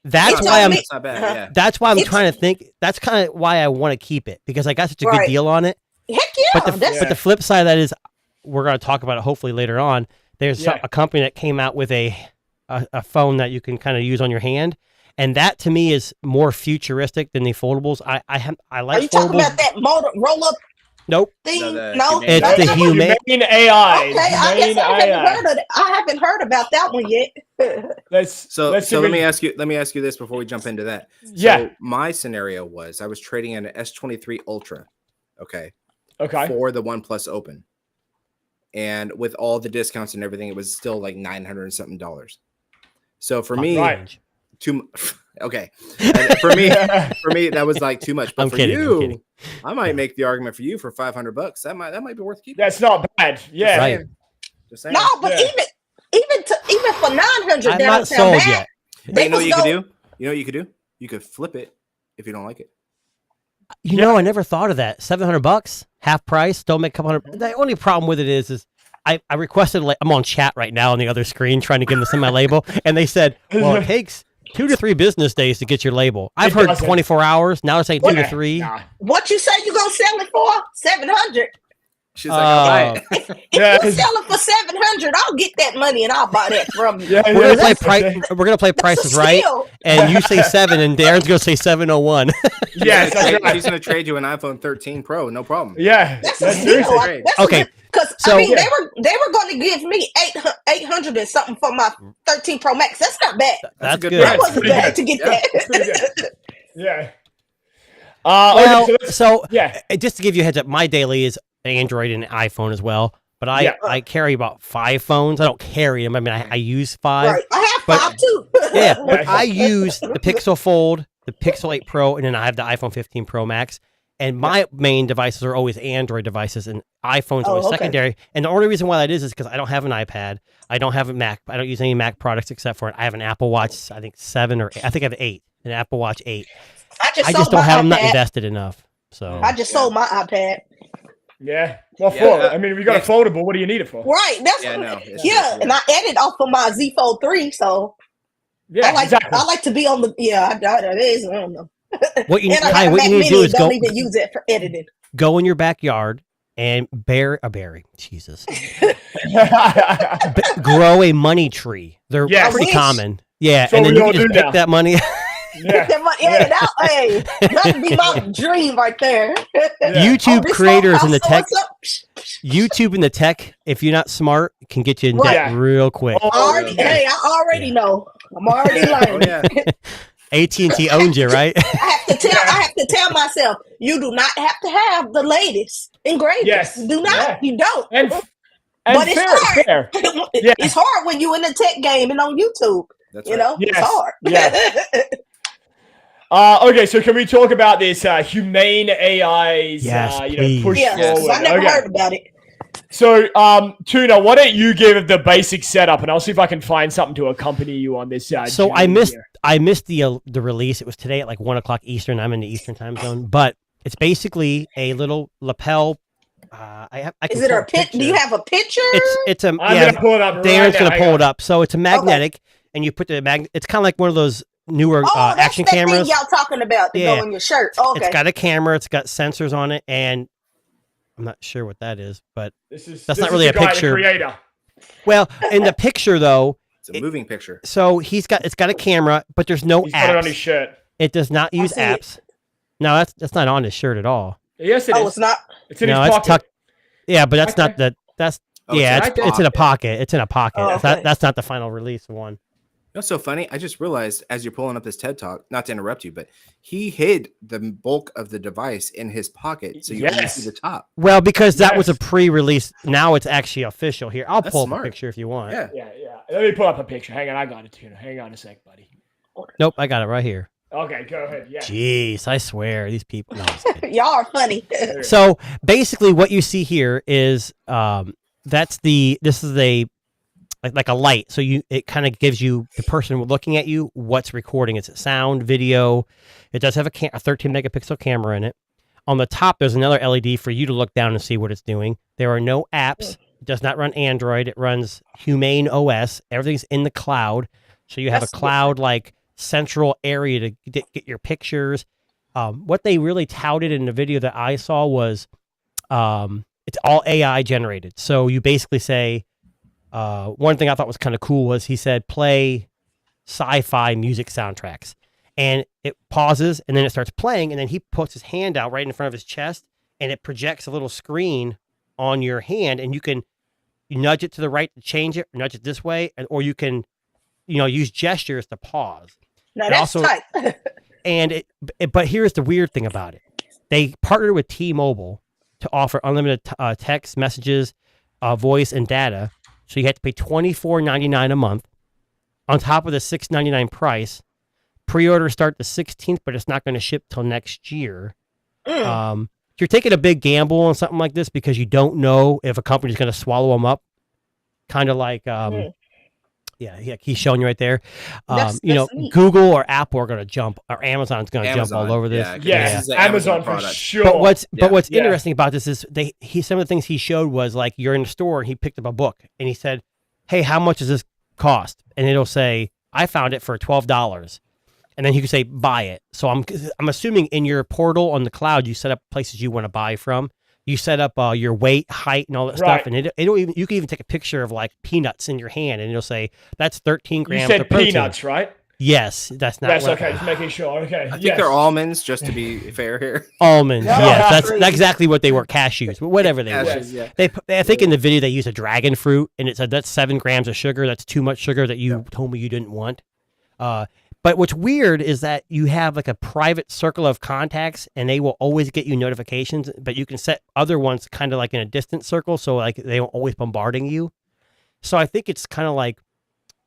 that's why I'm. It's not bad, yeah. That's why I'm trying to think. That's kind of why I want to keep it because I got such a good deal on it. Heck yeah! But the flip side of that is, we're going to talk about it hopefully later on. There's a company that came out with a phone that you can kind of use on your hand, and that to me is more futuristic than the foldables. I like. Are you talking about that roll up? Nope. Thing? No, it's the Humane AI. Okay, I guess I haven't heard about that one yet. So let me ask you this before we jump into that. So my scenario was I was trading an S23 Ultra, okay, for the OnePlus Open, and with all the discounts and everything, it was still like $900 and something. So for me, okay, for me that was like too much. But for you, I might make the argument for you for $500. That might be worth keeping. That's not bad. Yeah. Right. Just saying. No, but even for $900, I'm not sold yet. But you know what you could do? You know what you could do? You could flip it if you don't like it. You know, I never thought of that. $700, half price. Don't make a couple hundred. The only problem with it is I requested. I'm on chat right now on the other screen trying to get them to send my label, and they said, "Well, it takes 2 to 3 business days to get your label." I've heard 24 hours. Now it's saying 2 to 3. Nah. What you say you gonna sell it for? $700. She's like, I'll buy it. If you sell it for $700, I'll get that money and I'll buy that from you. We're gonna play Prices Right, and you say 7, and Darren's gonna say 701. Yes, he's gonna trade you an iPhone 13 Pro, no problem. Yeah, that's seriously. Okay. Because I mean, they were going to give me $800 and something for my 13 Pro Max. That's not bad. That's good. That wasn't bad to get that. Yeah. Just to give you a heads up, my daily is Android and iPhone as well. But I carry about 5 phones. I don't carry them. I mean, I use 5. Right. I have 5 too. But I use the Pixel Fold, the Pixel 8 Pro, and then I have the iPhone 15 Pro Max. And my main devices are always Android devices, and iPhone's always secondary. And the only reason why that is because I don't have an iPad. I don't have a Mac. I don't use any Mac products except for it. I have an Apple Watch, I think 7 or 8. I think I have 8, an Apple Watch 8. I just don't have them. Not invested enough. So I just sold my iPad. Yeah. Well, I mean, we got a foldable. What do you need it for? Right. That's and I edit off of my Z Fold 3, so I like to be on the I don't know. What you need to do is don't even use it for editing. Go in your backyard and Jesus. Grow a money tree. They're pretty common. Yeah, so and then you can just pick that money. Hey, that'd be my dream right there. YouTube creators in the tech. YouTube in the tech, if you're not smart, can get you in debt real quick. I already know. I'm already learning. AT&T owns you, right? I have to tell myself, you do not have to have the latest and greatest. Yes. Do not. Yeah. You don't. But it's hard. It's hard when you're in the tech game and on YouTube. That's right. It's hard. Yeah. Okay, so can we talk about this Humane AI's push forward? I never heard about it. So, Tuna, why don't you give the basic setup, and I'll see if I can find something to accompany you on this. So I missed the release. It was today at like 1:00 Eastern. I'm in the Eastern time zone, but it's basically a little lapel. Is it a picture? Do you have a picture? It's a. I'm gonna pull it up. Darren's gonna pull it up. So it's a magnetic, and you put the magnet. It's kind of like one of those newer action cameras. Y'all talking about to go in your shirt? Okay. It's got a camera. It's got sensors on it, and I'm not sure what that is, but that's not really a picture. Well, in the picture though, it's a moving picture. So it's got a camera, but there's no apps. Got it on his shirt. It does not use apps. No, that's not on his shirt at all. Yes, it is. It's not. It's in his pocket. Tucked. Yeah, but that's not the. That's it's in a pocket. It's in a pocket. Oh, okay. That's not the final release one. You know what's so funny? I just realized as you're pulling up this TED Talk, not to interrupt you, but he hid the bulk of the device in his pocket, so you only see the top. Well, because that was a pre-release. Now it's actually official. Here, I'll pull up a picture if you want. Yeah. Let me pull up a picture. Hang on, I got it, Tuna. Hang on a sec, buddy. Nope, I got it right here. Okay, go ahead. Yeah. Jeez, I swear these people. No, y'all are funny. So basically, what you see here is this is a like a light. So it kind of gives you the person looking at you what's recording. Is it sound, video? It does have a 13 megapixel camera in it. On the top, there's another LED for you to look down and see what it's doing. There are no apps. It does not run Android. It runs Humane OS. Everything's in the cloud. So you have a cloud like central area to get your pictures. What they really touted in the video that I saw was it's all AI generated. So you basically say, one thing I thought was kind of cool was he said, play sci-fi music soundtracks. And it pauses, and then it starts playing, and then he puts his hand out right in front of his chest, and it projects a little screen on your hand, and you nudge it to the right to change it, or nudge it this way, or you can, use gestures to pause. Now that's tight. But here's the weird thing about it. They partnered with T-Mobile to offer unlimited text messages, voice, and data. So you have to pay $24.99 a month on top of the $6.99 price. Pre-orders start the 16th, but it's not going to ship till next year. You're taking a big gamble on something like this because you don't know if a company's going to swallow them up. Kind of like, he's showing you right there. That's Google or Apple are going to jump, or Amazon's going to jump all over this. Yeah. Amazon for sure. But what's interesting about this is some of the things he showed was like you're in the store and he picked up a book and he said, "Hey, how much does this cost?" And it'll say, "I found it for $12." And then you can say, buy it. So I'm assuming in your portal on the cloud, you set up places you want to buy from. You set up your weight, height, and all that stuff. And you can even take a picture of like peanuts in your hand, and it'll say, that's 13 grams of protein. You said peanuts, right? Yes, that's not. That's okay. Just making sure. Okay. I think they're almonds, just to be fair here. Almonds. Yes, that's exactly what they were. Cashews, but whatever they were. Yeah. I think in the video they use a dragon fruit, and it said that's 7 grams of sugar. That's too much sugar that you told me you didn't want. But what's weird is that you have like a private circle of contacts and they will always get you notifications, but you can set other ones kind of like in a distant circle. So like they won't always bombarding you. So I think it's kind of like,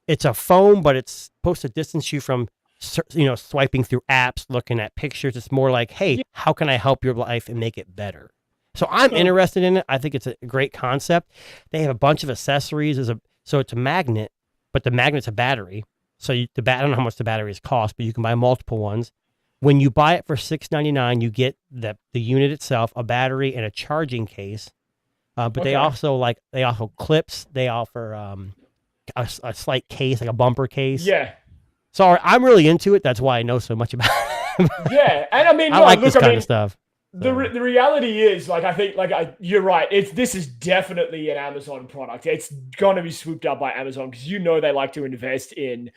it's a phone, but it's supposed to distance you from, swiping through apps, looking at pictures. It's more like, hey, how can I help your life and make it better? So I'm interested in it. I think it's a great concept. They have a bunch of accessories. So it's a magnet, but the magnet's a battery. So I don't know how much the batteries cost, but you can buy multiple ones. When you buy it for $6.99, you get the unit itself, a battery, and a charging case. But they also clips. They offer a slight case, like a bumper case. Yeah. Sorry, I'm really into it. That's why I know so much about it. Yeah, and I mean, I like this kind of stuff. The reality is, you're right. This is definitely an Amazon product. It's going to be swooped up by Amazon because they like to invest in,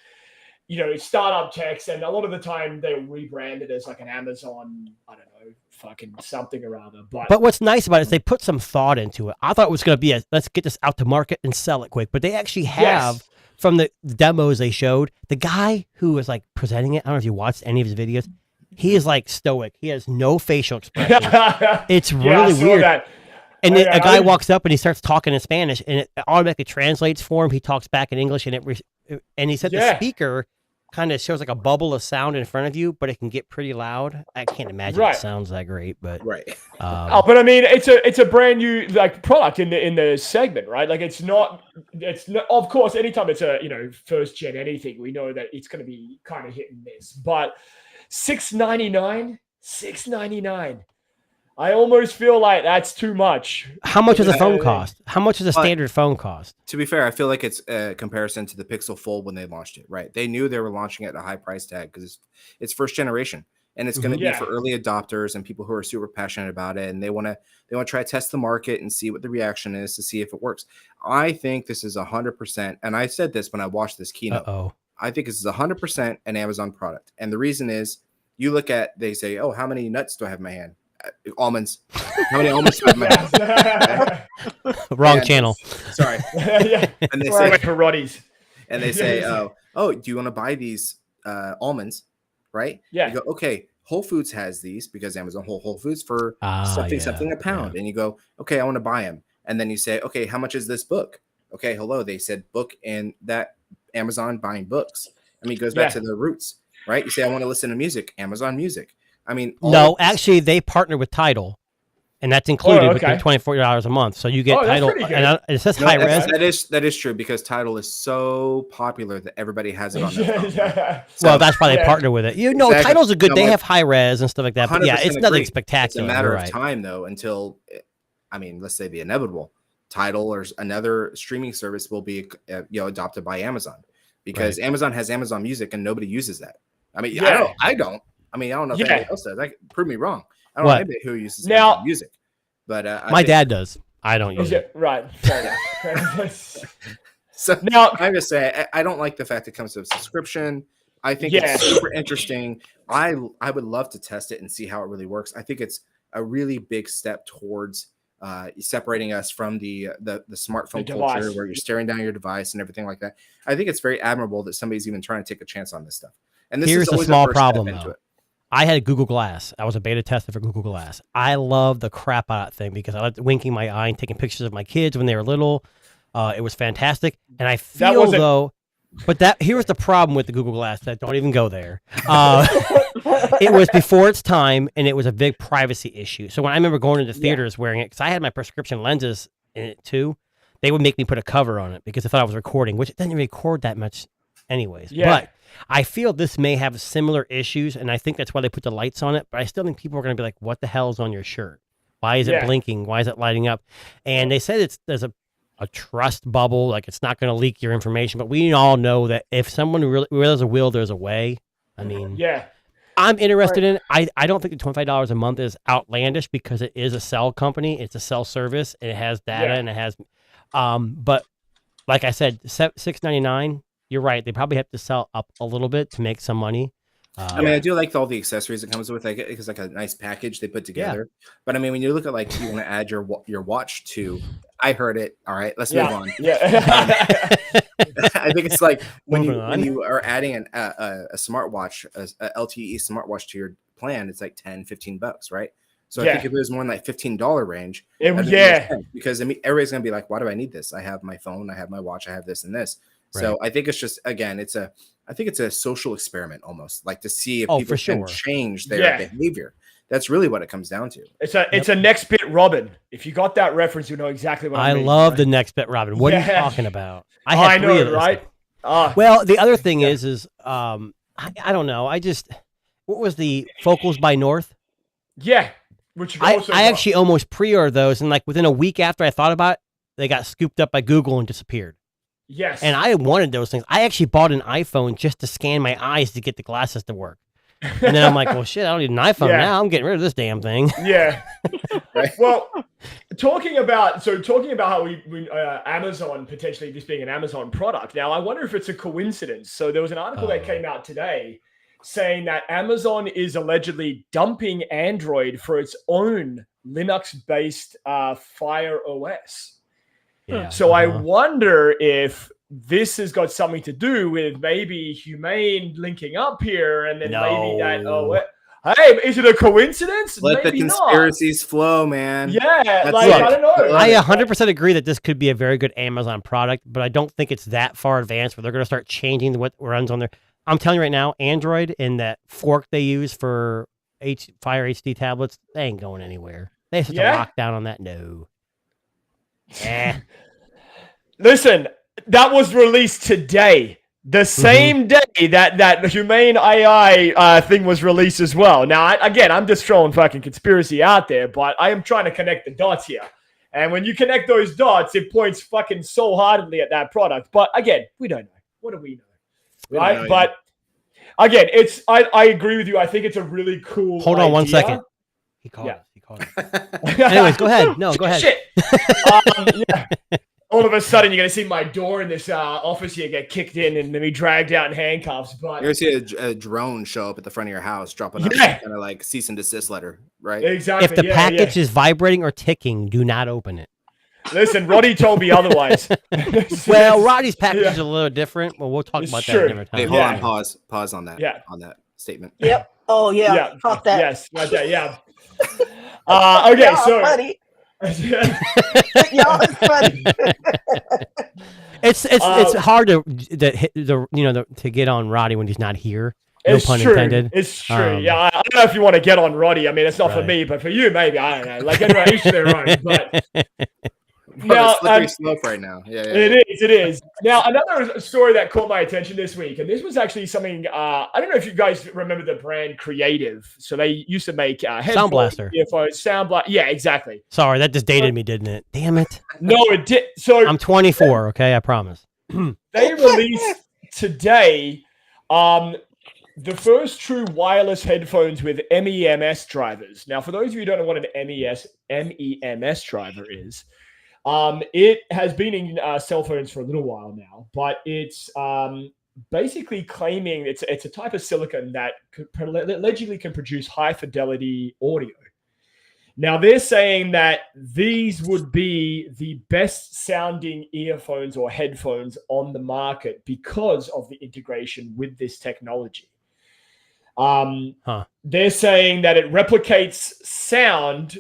startup techs, and a lot of the time they'll rebrand it as like an Amazon, I don't know, fucking something or other. But what's nice about it is they put some thought into it. I thought it was going to be let's get this out to market and sell it quick, but they actually have from the demos they showed, the guy who was like presenting it. I don't know if you watched any of his videos. He is like stoic. He has no facial expression. It's really weird. That. And a guy walks up and he starts talking in Spanish, and it automatically translates for him. He talks back in English, and he said the speaker kind of shows like a bubble of sound in front of you, but it can get pretty loud. I can't imagine it sounds that great, but but I mean, it's a brand new like product in the segment, right? Like it's not. Of course, anytime it's a first gen anything, we know that it's going to be kind of hit and miss, but. $6.99. I almost feel like that's too much. How much does a phone cost? How much does a standard phone cost? To be fair, I feel like it's a comparison to the Pixel Fold when they launched it, right? They knew they were launching it at a high price tag because it's first generation, and it's going to be for early adopters and people who are super passionate about it, and they want to try to test the market and see what the reaction is to see if it works. I think this is 100%, and I said this when I watched this keynote. I think this is 100% an Amazon product. And the reason is they say, oh, how many nuts do I have in my hand? Almonds. How many almonds do I have in my hand? Wrong channel. Sorry. And they say karate. And they say, do you want to buy these almonds? Right? Yeah. You go, okay, Whole Foods has these because Amazon Whole Foods for something a pound. And you go, okay, I want to buy them. And then you say, okay, how much is this book? Okay, hello. They said book and that Amazon buying books. I mean, it goes back to the roots, right? You say, I want to listen to music, Amazon Music. I mean, actually, they partner with Tidal. and that's included with the $24 a month. So you get Tidal, and it says high res. That is true because Tidal is so popular that everybody has it on their phone. So, well, that's why they partner with it. Exactly. Tidal's a good. They have high res and stuff like that. But yeah, it's nothing spectacular. It's a matter of time though until, let's say the inevitable. Tidal or another streaming service will be adopted by Amazon because Amazon has Amazon Music and nobody uses that. I don't know if anybody else does. Prove me wrong. I don't know anybody who uses Amazon Music, but my dad does. I don't use it. Right. So now I'm gonna say I don't like the fact it comes to a subscription. I think it's super interesting. I would love to test it and see how it really works. I think it's a really big step towards separating us from the smartphone culture where you're staring down your device and everything like that. I think it's very admirable that somebody's even trying to take a chance on this stuff. And this here's a small problem though. I had Google Glass. I was a beta tester for Google Glass. I love the crap out of that thing because I liked winking my eye and taking pictures of my kids when they were little. It was fantastic. And I feel though, but here's the problem with the Google Glass. That don't even go there. It was before its time, and it was a big privacy issue. So when I remember going into theaters wearing it, because I had my prescription lenses in it too, they would make me put a cover on it because they thought I was recording, which it doesn't record that much anyways. Yeah. But I feel this may have similar issues, and I think that's why they put the lights on it. But I still think people are going to be like, what the hell is on your shirt? Why is it blinking? Why is it lighting up? And they said there's a trust bubble, like it's not going to leak your information. But we all know that if someone really, where there's a will, there's a way. I mean, I'm interested in it. I don't think the $25 a month is outlandish because it is a cell company. It's a cell service, and it has data, and it has, but like I said, $6.99. You're right. They probably have to sell up a little bit to make some money. I do like all the accessories it comes with. Like it's like a nice package they put together. But when you look at like you want to add your watch to, I heard it. All right, let's move on. I think it's like when you are adding a smartwatch, a LTE smartwatch to your plan, it's like $10-15, right? So I think if it was more in like $15 range, because everybody's gonna be like, why do I need this? I have my phone, I have my watch, I have this and this. Right. So I think it's just I think it's a social experiment almost, like to see if people can change their behavior. That's really what it comes down to. It's a Next Bit Robin. If you got that reference, you know exactly what I mean. I love the Next Bit Robin. What are you talking about? I know, right? Well, the other thing is I don't know. What was the Focals by North? Yeah. Which I actually almost pre-ordered those, and like within a week after I thought about it, they got scooped up by Google and disappeared. Yes. And I wanted those things. I actually bought an iPhone just to scan my eyes to get the glasses to work. And then I'm like, well, shit, I don't need an iPhone now. I'm getting rid of this damn thing. Yeah. Well, talking about how we Amazon potentially just being an Amazon product. Now, I wonder if it's a coincidence. So there was an article that came out today saying that Amazon is allegedly dumping Android for its own Linux-based Fire OS. Yeah. So I wonder if this has got something to do with maybe Humane linking up here, and then maybe that. Hey, is it a coincidence? Let maybe the conspiracies flow, man. Yeah, I don't know. I 100% agree that this could be a very good Amazon product, but I don't think it's that far advanced where they're going to start changing what runs on there. I'm telling you right now, Android and that fork they use for Fire HD tablets, they ain't going anywhere. They have to lock down on that. No. Listen, that was released today, the same day that the Humane AI thing was released as well. Now, I'm just throwing fucking conspiracy out there, but I am trying to connect the dots here. And when you connect those dots, it points fucking so heartedly at that product. But again, we don't know. What do we know? Right? But again, I agree with you. I think it's a really cool Hold on 1 second. He called us. Anyways, go ahead. No, go ahead. Shit. All of a sudden, you're going to see my door in this office here get kicked in and then be dragged out in handcuffs. But you're going to see a drone show up at the front of your house, dropping up kind of like cease and desist letter, right? Exactly. If the package is vibrating or ticking, do not open it. Listen, Roddy told me otherwise. Well, Roddy's package is a little different. Well, we'll talk about that another time. Hey, hold on, pause on that. Yeah. On that statement. Yep. Oh yeah. Fuck that. Yes, right there. Yeah. Okay, so. Funny. Y'all is funny. It's hard to get on Roddy when he's not here. No pun intended. It's true. Yeah, I don't know if you want to get on Roddy. I mean, it's not for me, but for you, maybe. I don't know. Like, everyone, each their own. But now, slippery slope right now. Yeah, It is. Now, another story that caught my attention this week, and this was actually something, I don't know if you guys remember the brand Creative. So they used to make Sound Blaster. earphones, Sound Blaster. Yeah, exactly. Sorry, that just dated me, didn't it? Damn it. No, it did. So I'm 24, okay? I promise. They released today the first true wireless headphones with MEMS drivers. Now, for those of you who don't know what an MEMS driver is, it has been in cell phones for a little while now, but it's basically claiming it's a type of silicon that allegedly can produce high fidelity audio. Now, they're saying that these would be the best sounding earphones or headphones on the market because of the integration with this technology. They're saying that it replicates sound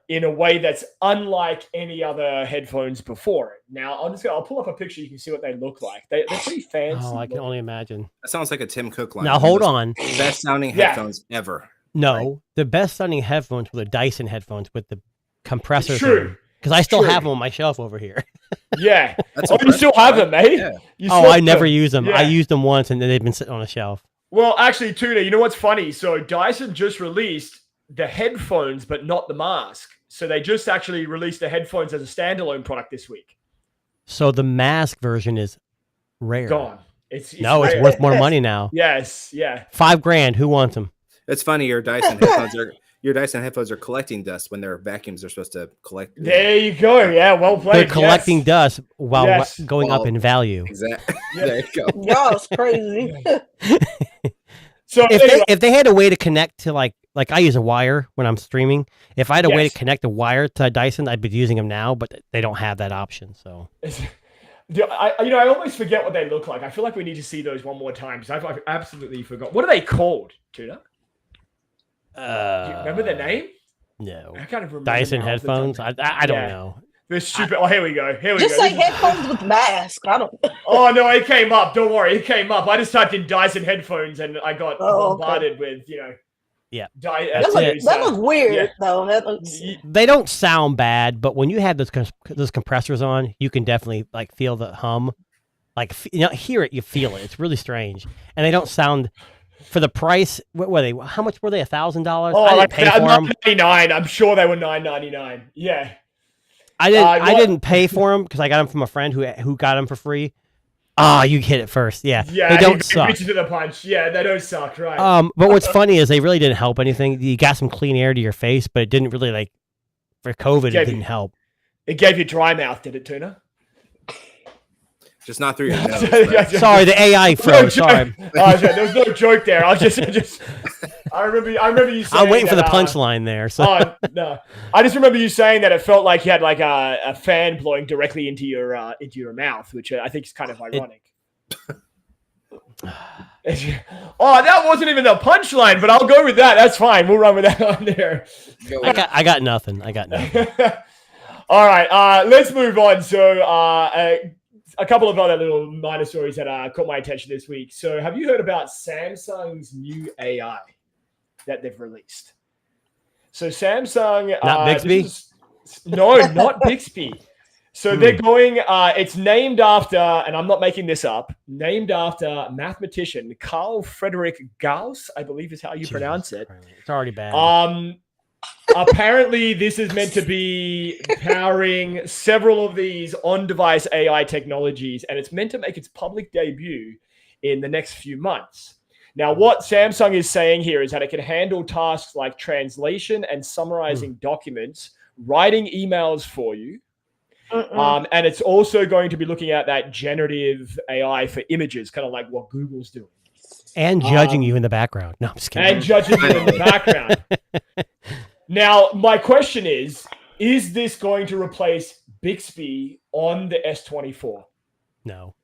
in a way that's unlike any other headphones before it. Now, I'll pull up a picture. You can see what they look like. They're pretty fancy. Oh, I can only imagine. That sounds like a Tim Cook line. Now, hold on. Best sounding headphones ever. No, right? The best sounding headphones were the Dyson headphones with the compressors. True. Because I still have them on my shelf over here. Yeah. You still have them, eh? Yeah. I never use them. Yeah. I used them once, and then they've been sitting on a shelf. Well, actually, Tuna, you know what's funny? So Dyson just released the headphones, but not the mask. So they just actually released the headphones as a standalone product this week. So the mask version is rare. Gone. It's worth more money now. Yes. Yeah. $5,000. Who wants them? It's funny. Your Dyson headphones are collecting dust when their vacuums are supposed to collect. There you go. Yeah, well played. They're collecting dust while going up in value. Exactly. There you go. Y'all is crazy. So if they had a way to connect to like I use a wire when I'm streaming. If I had a way to connect a wire to a Dyson, I'd be using them now, but they don't have that option. So. I always forget what they look like. I feel like we need to see those one more time because I've absolutely forgot. What are they called, Tuna? Do you remember the name? No. I can't remember. Dyson headphones? I don't know. They're stupid. Here we go. Just say headphones with mask. I don't. Oh, no, it came up. Don't worry. It came up. I just typed in Dyson headphones and I got bombarded with, Yeah. That looks weird, though. That looks... They don't sound bad, but when you have those compressors on, you can definitely feel the hum. Hear it, you feel it. It's really strange. And they don't sound... For the price, what were they? How much were they? $1,000? Oh, I didn't pay for them. $9.99. I'm sure they were $9.99. Yeah, I didn't pay for them because I got them from a friend who got them for free. You hit it first. Yeah, they don't suck. Beat you to the punch. Yeah, they don't suck, right? But what's funny is they really didn't help anything. You got some clean air to your face, but it didn't really for COVID. It didn't help. It gave you dry mouth, did it, Tuna? Just not through your nose. Sorry, the AI froze. Sorry. There was no joke there. I remember you saying I'm waiting for the punchline there. So. No. I just remember you saying that it felt like you had a fan blowing directly into your mouth, which I think is kind of ironic. That wasn't even the punchline, but I'll go with that. That's fine. We'll run with that on there. I got nothing. All right. Let's move on. So, a couple of other little minor stories that caught my attention this week. So have you heard about Samsung's new AI that they've released? So Samsung... Not Bixby? No, not Bixby. So they're going... it's named after, and I'm not making this up, named after mathematician Carl Friedrich Gauss, I believe is how you pronounce it. It's already bad. Apparently, this is meant to be powering several of these on-device AI technologies, and it's meant to make its public debut in the next few months. Now, what Samsung is saying here is that it can handle tasks like translation and summarizing documents, writing emails for you, and it's also going to be looking at that generative AI for images, kind of like what Google's doing. And judging you in the background. No, I'm just kidding. And judging you in the background. Now, my question is this going to replace Bixby on the S24? No.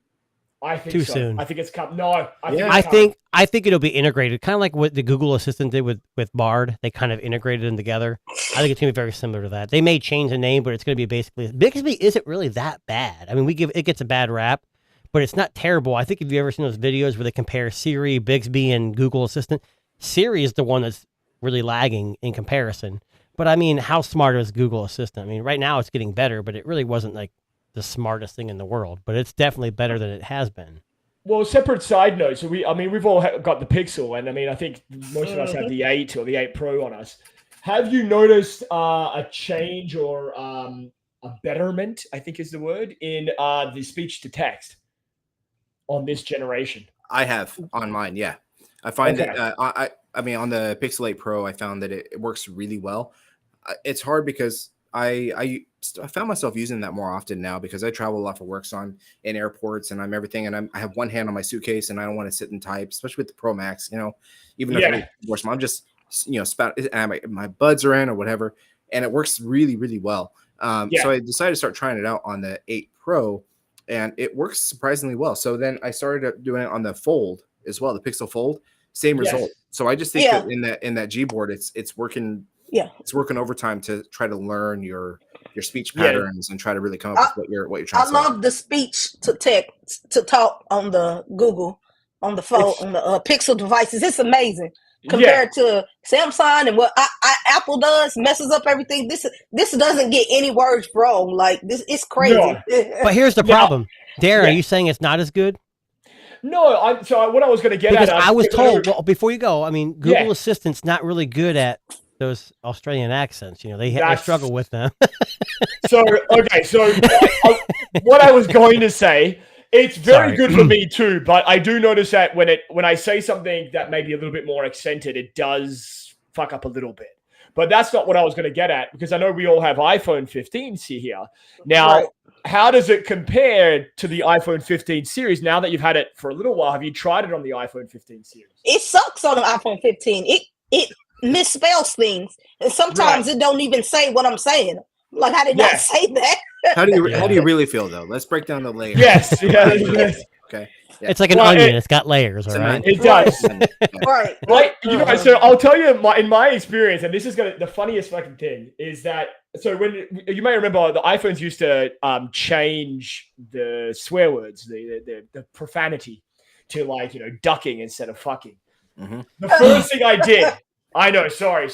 I think too so. soon. I think it's come. No, I think it'll be integrated, kind of like what the Google Assistant did with Bard. They kind of integrated them together. I think it's going to be very similar to that. They may change the name, but it's going to be basically Bixby isn't really that bad. I mean, it gets a bad rap, but it's not terrible. I think if you ever seen those videos where they compare Siri, Bixby, and Google Assistant, Siri is the one that's really lagging in comparison. But I mean, how smart is Google Assistant? I mean, right now it's getting better, but it really wasn't like the smartest thing in the world. But it's definitely better than it has been. Well, separate side note. So we've all got the Pixel, and I mean, I think most of us have the 8 or the 8 Pro on us. Have you noticed a change or a betterment, I think is the word, in the speech to text on this generation? I have on mine, yeah. I find that I mean, on the Pixel 8 Pro, I found that it works really well. It's hard because I found myself using that more often now because I travel a lot for work, so I'm in airports and I'm everything, and I have one hand on my suitcase and I don't want to sit and type, especially with the Pro Max, you know, even if I'm just, you know, my buds are in or whatever, and it works really, really well. So I decided to start trying it out on the 8 Pro, and it works surprisingly well. So then I started doing it on the Fold as well, the Pixel Fold, same result. So I just think that in that Gboard, it's working. Yeah, it's working overtime to try to learn your speech patterns and try to really come up with what you're trying to say. I love the speech to text to talk on the Google, on the phone, on the Pixel devices. It's amazing compared to Samsung and what Apple does, messes up everything. This doesn't get any words wrong. Like this, it's crazy. No. But here's the problem, Darren. Are you saying it's not as good? No, so what I was going to get because at, I was told. Well, before you go, I mean, Google Assistant's not really good at those Australian accents, you know, they struggle with them. So what I was going to say, it's very good for me too, but I do notice that when I say something that may be a little bit more accented, it does fuck up a little bit. But that's not what I was going to get at, because I know we all have iPhone 15s here. Now, how does it compare to the iPhone 15 series now that you've had it for a little while? Have you tried it on the iPhone 15 series? It sucks on the iPhone 15. It misspells things, and sometimes it don't even say what I'm saying. Like, how did I say that? How do you really feel though? Let's break down the layers. Yes. Okay. Yeah. It's like an onion. It's got layers, all right? It does. Right. You know, so I'll tell you in my experience, and this is the funniest fucking thing is that. So when you may remember, the iPhones used to change the swear words, the profanity, to like, you know, ducking instead of fucking. Mm-hmm. The first thing I did. I know. Sorry.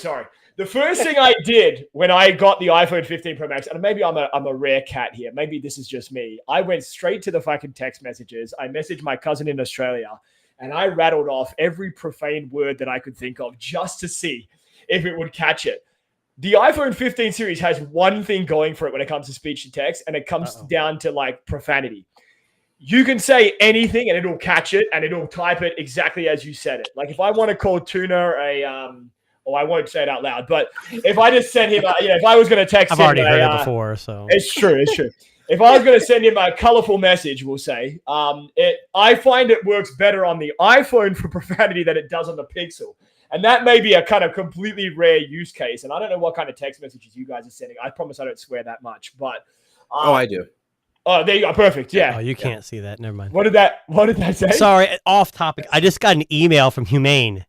The first thing I did when I got the iPhone 15 Pro Max, and maybe I'm a rare cat here. Maybe this is just me. I went straight to the fucking text messages. I messaged my cousin in Australia, and I rattled off every profane word that I could think of just to see if it would catch it. The iPhone 15 series has one thing going for it when it comes to speech to text, and it comes down to like profanity. You can say anything and it'll catch it and it'll type it exactly as you said it. Like if I want to call Tuna I won't say it out loud, but if I just send him, if I was going to text him, I've already heard it before, so it's true. If I was going to send him a colorful message, we'll say, I find it works better on the iPhone for profanity than it does on the Pixel. And that may be a kind of completely rare use case. And I don't know what kind of text messages you guys are sending. I promise I don't swear that much, but I do. Oh, there you go. Perfect. Yeah. Oh, you can't see that. Never mind. What did that say? Sorry, off topic. I just got an email from Humane.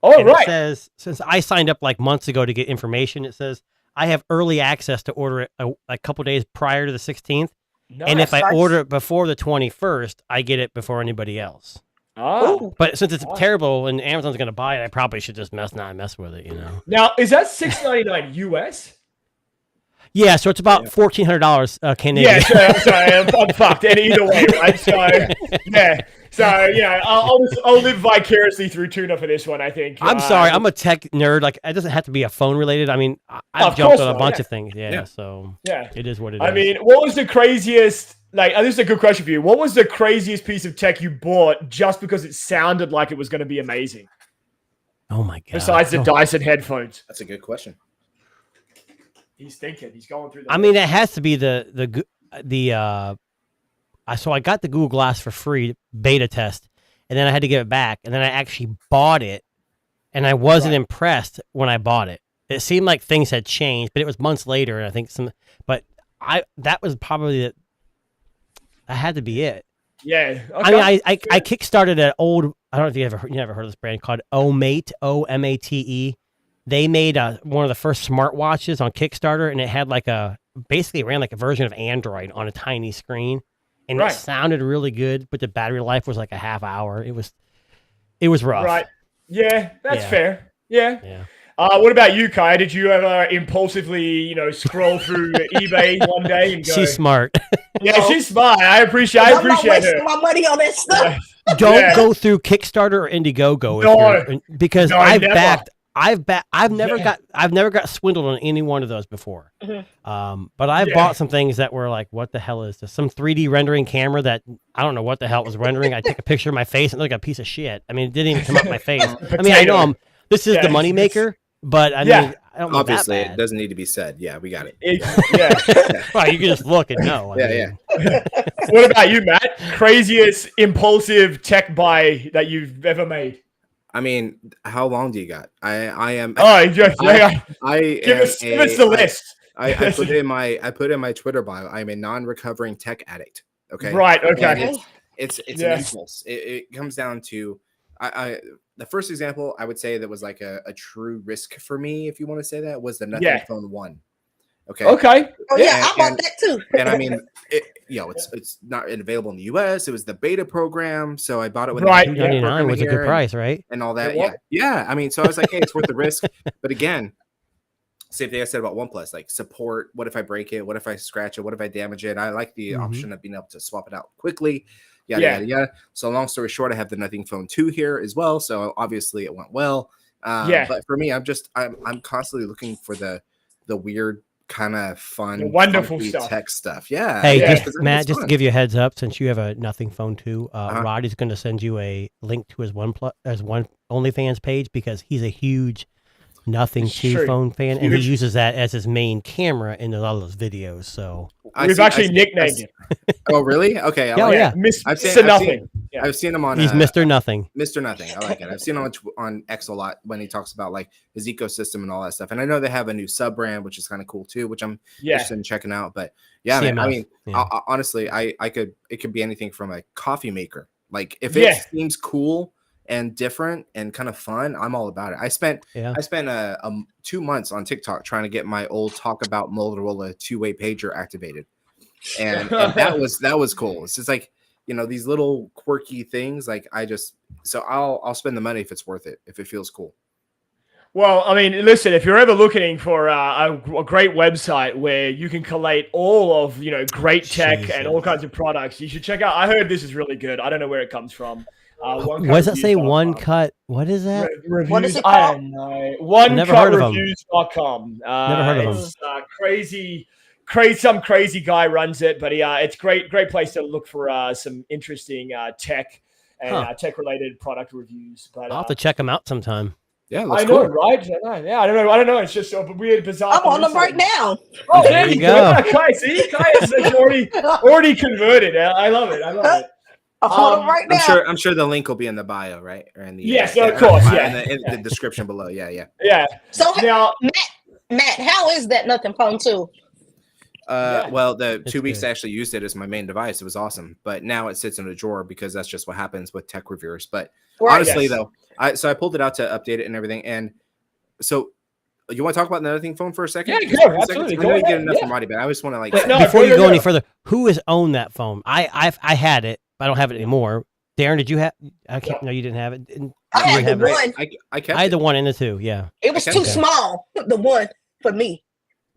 Oh, and right. It says, since I signed up like months ago to get information, it says I have early access to order it a couple days prior to the 16th. No, and if I order it before the 21st, I get it before anybody else. Oh. But since it's terrible and Amazon's going to buy it, I probably should just not mess with it, you know. Now, is that $6.99 US? Yeah, so it's about $1,400 Canadian. Yeah, sorry, I'm fucked. And either way, right? So, I'll live vicariously through Tuna for this one, I think. I'm sorry, I'm a tech nerd. Like, it doesn't have to be a phone related. I mean, I've jumped on a bunch of things. So it is what it is. I mean, what was the craziest, this is a good question for you. What was the craziest piece of tech you bought just because it sounded like it was going to be amazing? Oh, my God. Besides the Dyson headphones. That's a good question. He's thinking. He's going through. I mean, it has to be so I got the Google Glass for free beta test, and then I had to give it back, and then I actually bought it, and I wasn't impressed when I bought it. It seemed like things had changed, but it was months later, and I think that was probably it. That had to be it. Yeah. Okay. I mean, I kickstarted an old. I don't know if you never heard of this brand called Omate, OMATE. They made one of the first smartwatches on Kickstarter, and it had basically ran like a version of Android on a tiny screen, and it sounded really good, but the battery life was like a half hour. It was rough. Right. Yeah, that's fair. Yeah. What about you, Kai? Did you ever impulsively, scroll through eBay one day and go? She's smart. Yeah, she's smart. I appreciate her. I'm not wasting my money on that stuff. Don't go through Kickstarter or Indiegogo because I've never got swindled on any one of those before. Mm-hmm. But I bought some things that were like, what the hell is this? Some 3D rendering camera that I don't know what the hell it was rendering. I took a picture of my face and it looked like a piece of shit. I mean, it didn't even come up my face. I mean, I know this is the moneymaker, but I mean, I don't know. Obviously, it doesn't need to be said. Yeah, we got it. Right, you can just look and know. What about you, Matt? Craziest impulsive tech buy that you've ever made? I mean, how long do you got? I am. Oh, give us the list. I put it in my Twitter bio. I'm a non-recovering tech addict. Okay. Right. Okay. It's an impulse. It comes down to the first example I would say that was like a true risk for me, if you want to say that, was the Nothing Phone 1. Okay. Oh yeah, I bought that too. And I mean, it's not available in the US. It was the beta program, so I bought it with $2.99 was a good price, right? And all that. Yeah. I mean, so I was like, hey, it's worth the risk. But again, same thing I said about OnePlus, like support. What if I break it? What if I scratch it? What if I damage it? I like the option of being able to swap it out quickly. Yada. So long story short, I have the Nothing Phone 2 here as well. So obviously it went well. But for me, I'm constantly looking for the weird kind of fun, wonderful stuff, tech stuff. Yeah. Hey, Matt, just to give you a heads up, since you have a Nothing Phone 2, Roddy's going to send you a link to his one OnlyFans page because he's a huge Nothing 2 phone fan, and he uses that as his main camera in a lot of those videos. So we've actually nicknamed it. Oh, really? Okay. Mr. Nothing. I've seen him on. He's Mr. Nothing. Mr. Nothing. I like it. I've seen him on X a lot when he talks about like his ecosystem and all that stuff. And I know they have a new sub brand, which is kind of cool too, which I'm interested in checking out. But man, I mean, honestly, it could be anything from a coffee maker. Like if it seems cool and different and kind of fun, I'm all about it. I spent 2 months on TikTok trying to get my old Talk About Motorola two-way pager activated, and that was cool. It's just like, these little quirky things. Like I'll spend the money if it's worth it, if it feels cool. Well, I mean, listen, if you're ever looking for a great website where you can collate all of great tech and all kinds of products, you should check out. I heard this is really good. I don't know where it comes from. What does that say? One Cut. What is that? Reviews, what is it called? I don't know. OneCutReviews.com. Never heard of them. Some crazy guy runs it, but it's great place to look for some interesting tech and tech-related product reviews. But I'll have to check them out sometime. Yeah, I know, right? Yeah, I don't know. It's just a weird, bizarre. I'm on them right now. Oh, there you go. Kai, see, Kai is already converted. I love it. I'm on them right now. I'm sure the link will be in the bio, right? Or in the of course, in the description below. Yeah. So now, Matt, how is that Nothing Phone 2? Well, the 2 weeks I actually used it as my main device. It was awesome, but now it sits in a drawer because that's just what happens with tech reviewers. But honestly, though, I pulled it out to update it and everything. And so, you want to talk about the Nothing Phone for a second? Yeah, go, absolutely. I know you get enough from Roddy, but I just want to before you go any further, who has owned that phone? I had it, but I don't have it anymore. Darren, did you have? No, you didn't have it. I had the one. I had the 1 and the 2. Yeah, it was too small. The 1 for me.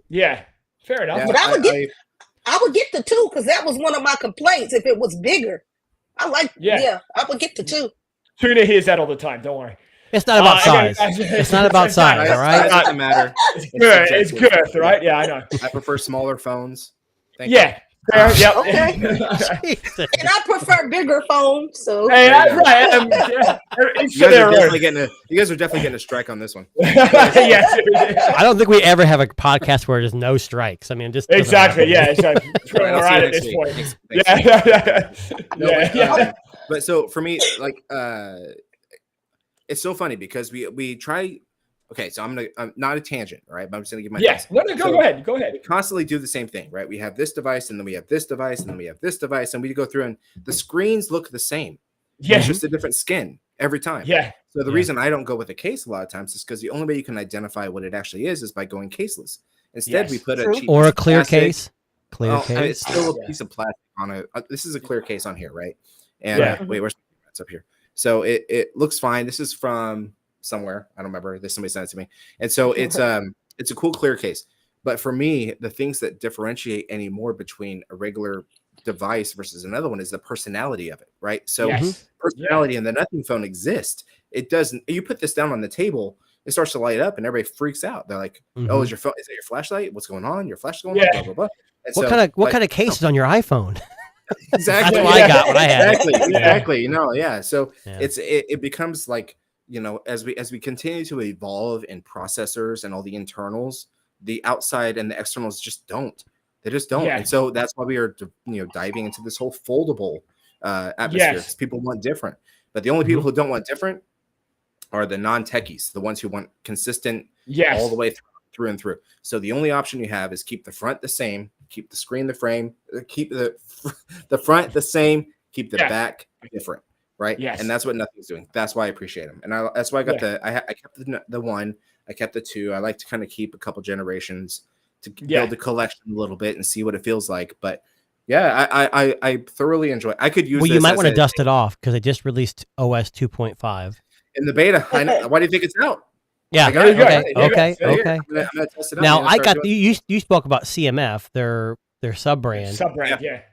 Yeah. Fair enough. Yeah, but I would get the 2 because that was one of my complaints. If it was bigger, I would get the 2. Tuna hears that all the time. Don't worry. It's not about size. It's not about size, all right? It doesn't matter. It's girth, right? Yeah, I know. I prefer smaller phones. Thank you. Yep. Okay. And I prefer bigger phones. So hey, that's right. You guys are definitely getting a strike on this one. Yes. I don't think we ever have a podcast where there's no strikes. I mean, just exactly. Yeah. All right at this point. Yeah. But so for me, like, it's so funny because we try. Okay, so I'm not a tangent, right? But I'm just gonna give my Go ahead. We constantly do the same thing, right? We have this device, and then we have this device, and then we have this device, and we go through, and the screens look the same. Yeah, it's just a different skin every time. Yeah. So the reason I don't go with a case a lot of times is because the only way you can identify what it actually is by going caseless. Instead, we put a cheap or a clear plastic. case. Clear case. It's still a piece of plastic. on a. This is a clear case on here, right? And wait, where's it's up here? So it looks fine. This is from somewhere. I don't remember. Somebody sent it to me, and so it's a cool clear case. But for me, the things that differentiate anymore between a regular device versus another one is the personality of it, right? So personality and the Nothing phone exist. It doesn't. You put this down on the table, it starts to light up, and everybody freaks out. They're like, "Oh, is your phone? Is it your flashlight? What's going on? Your flashlight's going on?" Blah blah blah. And what kind of case is on your iPhone? Exactly. That's what I got when I had exactly. You know, yeah. So it becomes like, you know, as we continue to evolve in processors and all the internals, the outside and the externals just don't. They just don't. And so that's why we are, you know, diving into this whole foldable atmosphere. Because people want different, but the only people who don't want different are the non-techies, the ones who want consistent all the way through and through. So the only option you have is keep the front the same, keep the screen the frame, keep the front the same, keep the back different, right? And that's what Nothing's doing. That's why I appreciate them, and that's why I got I kept the one, I kept the two. I like to kind of keep a couple generations to build a collection a little bit and see what it feels like. But I thoroughly enjoy it. I could use. Well, you might want to dust it off because they just released OS 2.5 in the beta. I know. Why do you think it's out? Yeah. Okay. I'm gonna test it out. Now I got you spoke about CMF, their sub-brand. Is that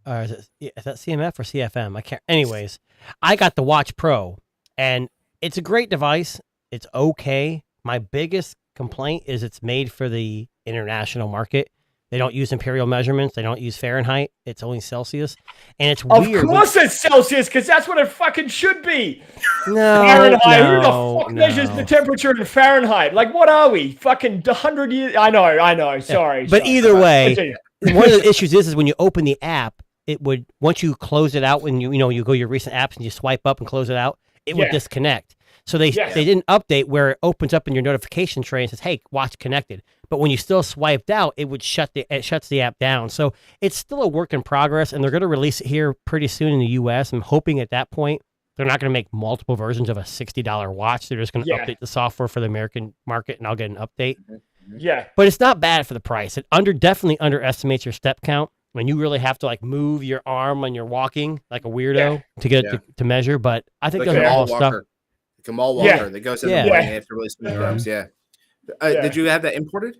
CMF or CFM? I can't. Anyways, I got the Watch Pro, and it's a great device. It's okay. My biggest complaint is it's made for the international market. They don't use imperial measurements. They don't use Fahrenheit. It's only Celsius. And it's weird. Of course it's Celsius, because that's what it fucking should be. No, Fahrenheit. Who the fuck measures the temperature in Fahrenheit? Like, what are we? Fucking 100 years? I know. Sorry. But either way, one of the issues is when you open the app, it would, once you close it out, when you go your recent apps and you swipe up and close it out, it would disconnect. So they didn't update where it opens up in your notification tray and says, "Hey, watch connected." But when you still swiped out, it shuts the app down. So it's still a work in progress, and they're going to release it here pretty soon in the US. I'm hoping at that point they're not going to make multiple versions of a $60 watch. They're just going to update the software for the American market, and I'll get an update. Yeah, but it's not bad for the price. It definitely underestimates your step count when you really have to like move your arm when you're walking like a weirdo to get it to measure. But I think those are all stuff. Kamal Walker that goes in the morning after really smooth arms. Did you have that imported?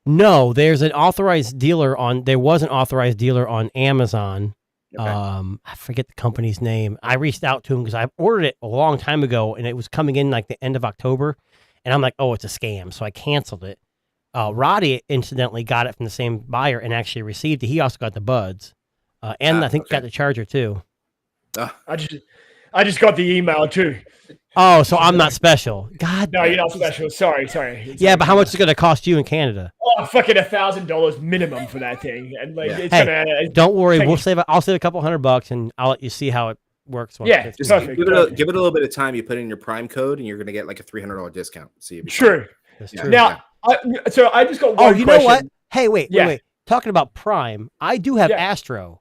No, there's an authorized dealer there was an authorized dealer on Amazon. Okay. I forget the company's name. I reached out to him because I ordered it a long time ago and it was coming in like the end of October. And I'm like, oh, it's a scam. So I canceled it. Roddy incidentally got it from the same buyer and actually received it. He also got the buds. And I think got the charger too. I just got the email too. Oh, so I'm not special. God. No, you're not special. Sorry. Yeah, but how much is it going to cost you in Canada? Oh, fucking $1,000 minimum for that thing. And like, it's gonna. Don't worry, I'll save a couple $100 and I'll let you see how it works. Just perfect. Give it a little bit of time. You put in your Prime code, and you're going to get like a $300 discount. So true. Now, I just got one. Oh, you know what? Hey, wait. Talking about Prime, I do have Astro.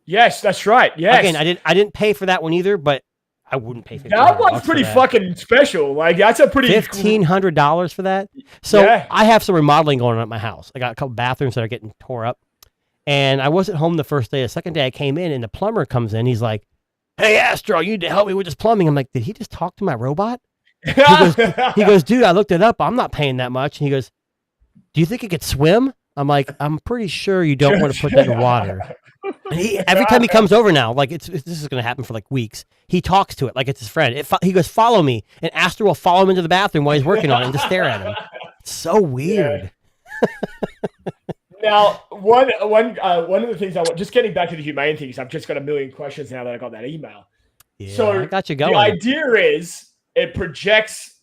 Yes, that's right. Yes. Again, I didn't pay for that one either, but I wouldn't pay for that. One's pretty fucking special. Like that's a pretty $1,500 for that. So I have some remodeling going on at my house. I got a couple bathrooms that are getting tore up, and I wasn't home the first day. The second day I came in, and the plumber comes in. He's like, "Hey, Astro, you need to help me with this plumbing." I'm like, "Did he just talk to my robot?" He goes, "Dude, I looked it up. I'm not paying that much." And he goes, "Do you think it could swim?" I'm like, "I'm pretty sure you don't want to put that in water." And every time he comes over now, like this is going to happen for like weeks, he talks to it like it's his friend. He goes, "Follow me," and Astro will follow him into the bathroom while he's working on it and just stare at him. It's so weird. Now, one of the things just getting back to the humane things, I've just got a million questions now that I got that email. Yeah, so I got you going. The idea is it projects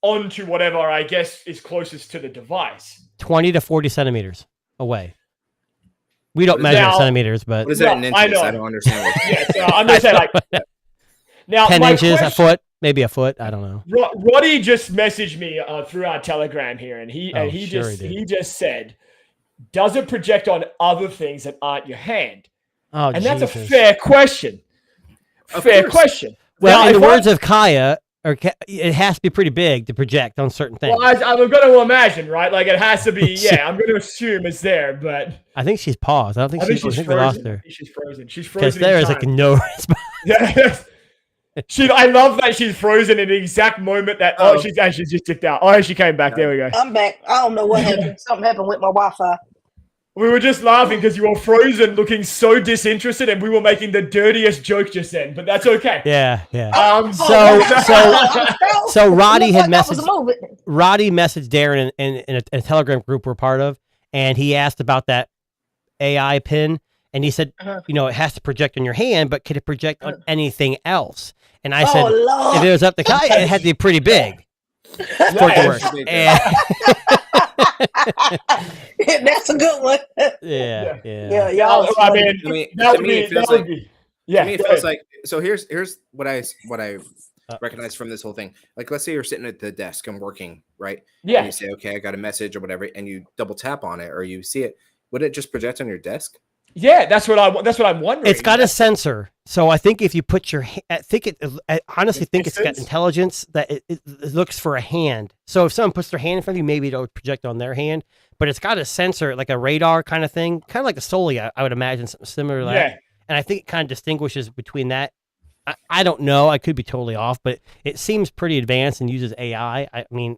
onto whatever I guess is closest to the device, 20 to 40 centimeters away. We don't measure in centimeters, but what is that in inches? I don't understand. I'm just saying like now 10 inches, a foot, maybe a foot. I don't know. Roddy just messaged me through our Telegram here, and he just said, "Does it project on other things that aren't your hand?" Oh, and that's a fair question. Fair question. Well, in the words of Kaya, or it has to be pretty big to project on certain things. Well, I'm going to imagine, right? Like it has to be. Yeah, I'm going to assume it's there, but I think she's paused. I don't think she's frozen. We lost her. She's frozen. She's frozen. Because there is like no response. Yeah. I love that she's frozen in the exact moment that she's just ticked out. Oh, she came back. There we go. I'm back. I don't know what happened. Something happened with my Wi-Fi. We were just laughing because you were frozen, looking so disinterested, and we were making the dirtiest joke just then. But that's okay. Yeah. So Roddy had messaged. Roddy messaged Darren in a Telegram group we're part of, and he asked about that AI pin, and he said, it has to project on your hand, but could it project on anything else? And I said, if it was up the guy, it had to be pretty big. That's a good one. Yeah. I mean, that would be. Yeah, to me it feels like. So here's what I recognize from this whole thing. Like, let's say you're sitting at the desk and working, right? Yeah. And you say, okay, I got a message or whatever, and you double tap on it or you see it. Would it just project on your desk? Yeah, that's what I'm wondering. It's got a sensor, so I think if you put your, I honestly think it's got intelligence that it looks for a hand. So if someone puts their hand in front of you, maybe it'll project on their hand. But it's got a sensor, like a radar kind of thing, kind of like a Soli, I would imagine, something similar to that. Yeah. And I think it kind of distinguishes between that. I don't know. I could be totally off, but it seems pretty advanced and uses AI. I mean,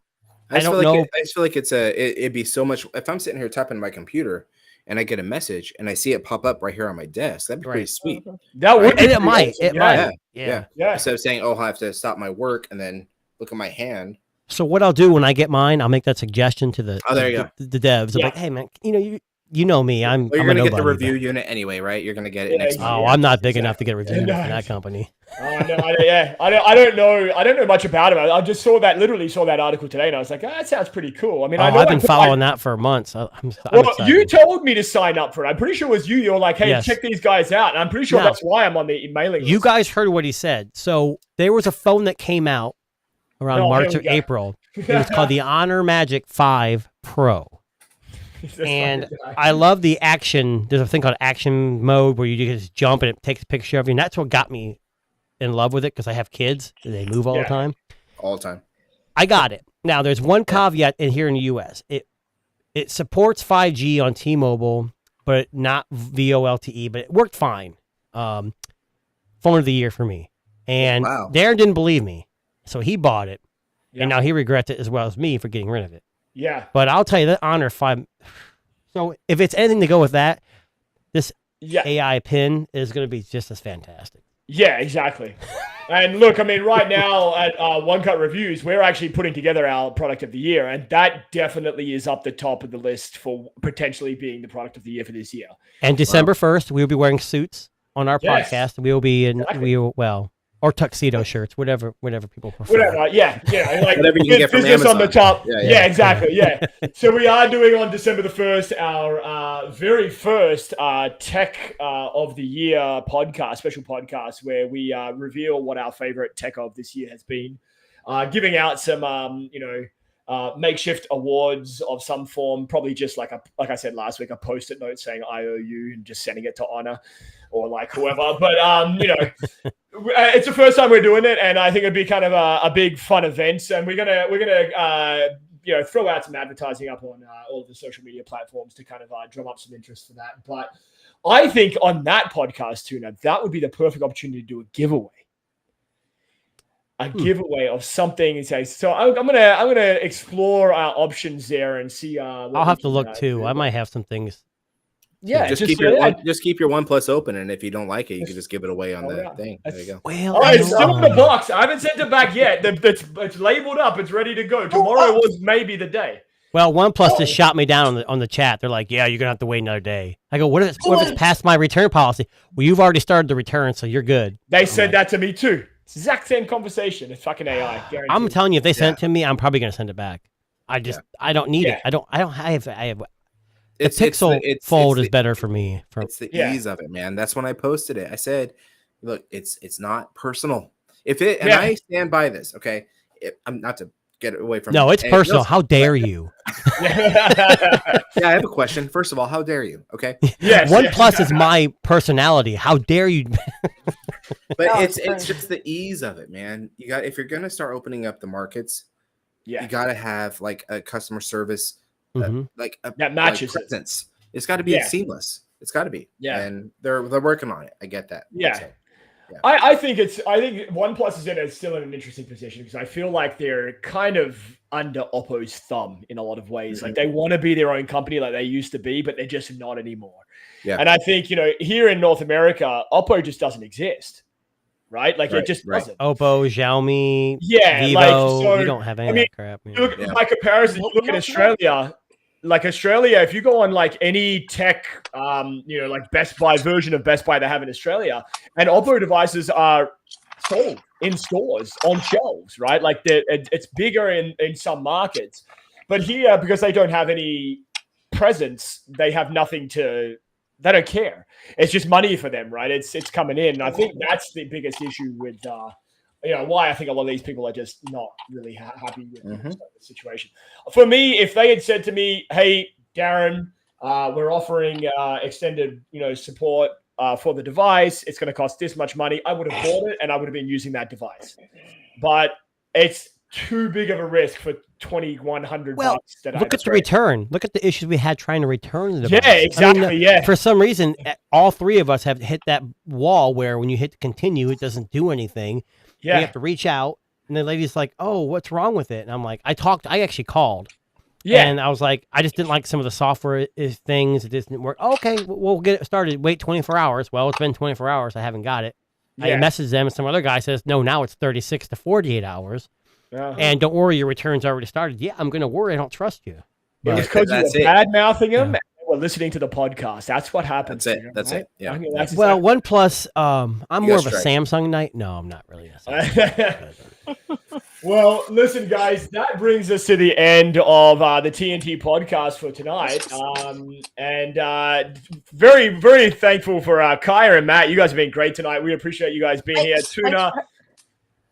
I don't know. I just feel like it'd be so much. If I'm sitting here typing my computer and I get a message and I see it pop up right here on my desk, that'd be pretty sweet. That would, and it might. Yeah. Instead of saying, "Oh, I have to stop my work and then look at my hand." So what I'll do when I get mine, I'll make that suggestion to the devs. I'm like, hey man, you know me. You're going to get the review unit anyway, right? You're going to get it next time. Oh, I'm not big enough to get a review unit from that company. I don't know. I don't know much about it. I just literally saw that article today, and I was like, that sounds pretty cool. I mean, I've been following that for months. You told me to sign up for it. I'm pretty sure it was you. You're like, hey, check these guys out. And I'm pretty sure that's why I'm on the mailing list. You guys heard what he said. So there was a phone that came out around March or April. It was called the Honor Magic 5 Pro. And I love the action. There's a thing called action mode where you just jump and it takes a picture of you. And that's what got me in love with it because I have kids. They move all the time. All the time. I got it. Now, there's one caveat here in the U.S. It supports 5G on T-Mobile, but not VoLTE, but it worked fine. Phone of the year for me. And Darren didn't believe me, so he bought it. Yeah. And now he regrets it as well as me for getting rid of it. Yeah. But I'll tell you that Honor 5. So if it's anything to go with that, this AI pin is going to be just as fantastic. Yeah, exactly. And look, I mean, right now at One Cut Reviews, we're actually putting together our product of the year, and that definitely is up the top of the list for potentially being the product of the year for this year. And December 1st, we'll be wearing suits on our podcast. We will be in or tuxedo shirts, whatever people prefer. Whatever, like whatever you can get from Amazon. On the top. Yeah, exactly. Yeah. So we are doing on December the 1st our very first Tech of the Year podcast, special podcast, where we reveal what our favorite tech of this year has been, giving out some makeshift awards of some form, probably just like I said last week, a post-it note saying I owe you and just sending it to Honor or like whoever. But it's the first time we're doing it, and I think it'd be kind of a big fun event. And we're gonna throw out some advertising up on all of the social media platforms to kind of drum up some interest for that. But I think on that podcast too, now that would be the perfect opportunity to do a giveaway. A giveaway of something and say, so I'm gonna explore our options there and see. I'll have to look too. I might have some things. Yeah, just keep your OnePlus open, and if you don't like it, you can just give it away on the thing. There you go. Well, all right, it's still in the box. I haven't sent it back yet. It's labeled up. It's ready to go. Tomorrow was maybe the day. Well, OnePlus just shot me down on the chat. They're like, "Yeah, you're gonna have to wait another day." I go, "What if it's past my return policy?" Well, you've already started the return, so you're good. They said that to me too. Exact same conversation. It's fucking AI. Guaranteed. I'm telling you, if they send it to me, I'm probably gonna send it back. I don't need it. I don't have. The Pixel Fold is better for me. It's the ease of it, man. That's when I posted it. I said, "Look, it's not personal. I stand by this. Okay, I'm not to get away from. No, it's personal. How dare you? I have a question. First of all, how dare you? Okay. OnePlus is my personality. How dare you? But it's just the ease of it, man. If you're gonna start opening up the markets, you gotta have like a customer service, like that matches presence. It's got to be seamless. It's got to be. Yeah, and they're working on it. I get that. Yeah. I think OnePlus is still in an interesting position because I feel like they're kind of under Oppo's thumb in a lot of ways. Like they want to be their own company like they used to be, but they're just not anymore. Yeah. And I think, here in North America, Oppo just doesn't exist. Right? Like it just doesn't. Oppo, Xiaomi, Vivo, you don't have any of that crap. Look, by comparison, you look at Australia. Like Australia, if you go on like any tech, like Best Buy version of Best Buy they have in Australia, and Oppo devices are sold in stores on shelves, right? Like it's bigger in some markets, but here because they don't have any presence, they have nothing to. They don't care. It's just money for them, right? It's coming in. And I think that's the biggest issue with. Why I think a lot of these people are just not really happy with the situation. For me, if they had said to me, "Hey, Darren, we're offering extended, support for the device. It's going to cost this much money," I would have bought it and I would have been using that device. But it's too big of a risk for $2,100. Look at the return. Look at the issues we had trying to return the device. Yeah, exactly. For some reason, all three of us have hit that wall where when you hit continue, it doesn't do anything. Yeah. You have to reach out, and the lady's like, "Oh, what's wrong with it?" And I'm like, I actually called. Yeah. And I was like, I just didn't like some of the software things. It just didn't work. Okay, we'll get it started. Wait 24 hours. Well, it's been 24 hours. I haven't got it. I messaged them, and some other guy says, no, now it's 36 to 48 hours. And don't worry, your return's already started. Yeah, I'm going to worry. I don't trust you. But it's because you're bad-mouthing them. We're listening to the podcast. That's what happens. That's it. Yeah. OnePlus. I'm more of a Samsung night. No, I'm not really. Well, listen, guys. That brings us to the end of the TNT podcast for tonight. And very, very thankful for Kaya and Matt. You guys have been great tonight. We appreciate you guys being here. Tuna.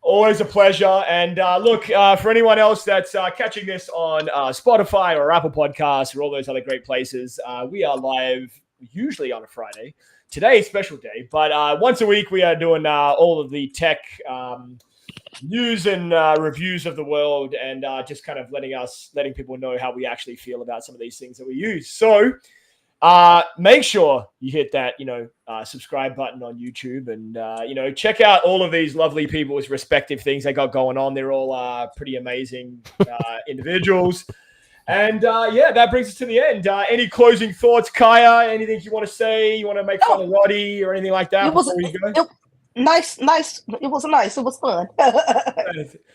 Always a pleasure. And look, for anyone else that's catching this on Spotify or Apple Podcasts or all those other great places, we are live usually on a Friday. Today, special day. But once a week, we are doing all of the tech news and reviews of the world and just kind of letting people know how we actually feel about some of these things that we use. So make sure you hit that, subscribe button on YouTube and, check out all of these lovely people's respective things they got going on. They're all pretty amazing individuals. And that brings us to the end. Any closing thoughts, Kaya? Anything you want to say? You want to make fun of Roddy or anything like that before we go? Nice. It was nice. It was fun.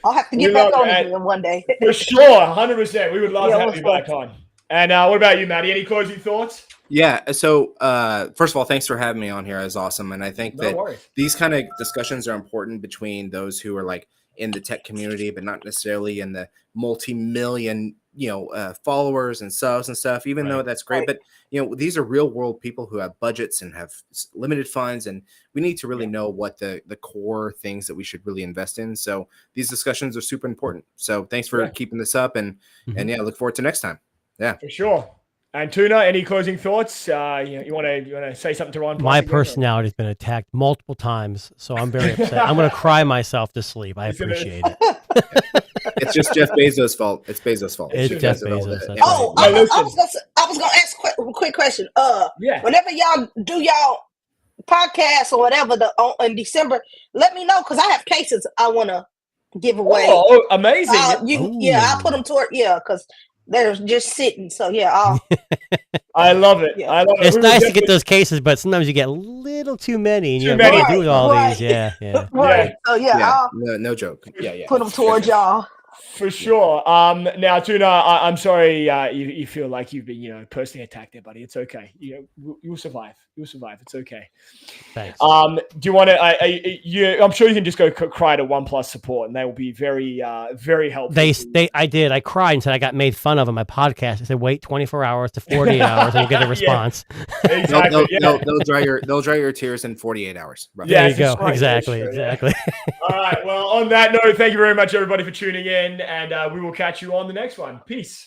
I'll have to get back on again one day. For sure, 100%. We would love to have you back on. And what about you, Matty? Any closing thoughts? Yeah. So, first of all, thanks for having me on here. It's awesome. And I think these kind of discussions are important between those who are like in the tech community, but not necessarily in the multi-million, followers and subs and stuff, even though that's great. But, these are real world people who have budgets and have limited funds. And we need to really know what the core things that we should really invest in. So these discussions are super important. So thanks for keeping this up and look forward to next time. Yeah, for sure. And Tuna, any closing thoughts? You want to say something to Ron? My personality has been attacked multiple times, so I'm very upset. I'm going to cry myself to sleep. I appreciate it. It's just Jeff Bezos' fault. It's Bezos' fault. It's Jeff Bezos. I was going to ask a quick question. Whenever y'all do y'all podcasts or whatever in December, let me know because I have cases I want to give away. Oh, amazing! I'll put them toward because they're just sitting. So I love it. Yeah. I love it. It's nice to get those cases, but sometimes you get a little too many. And you have to do all these. Yeah. Right. So no joke. Yeah. Put them towards y'all. For sure. Now, Tuna, I'm sorry you feel like you've been, personally attacked there, buddy. It's okay. You'll survive. You'll survive. It's okay. Thanks. Do you want to? I'm sure you can just go cry to OnePlus support, and they will be very, very helpful. I did. I cried and said I got made fun of on my podcast. I said wait 24 hours to 48 hours, and you'll get a response. Exactly. They'll dry your tears in 48 hours. Roughly. There you go. Right. Exactly. All right. Well, on that note, thank you very much, everybody, for tuning in, and we will catch you on the next one. Peace.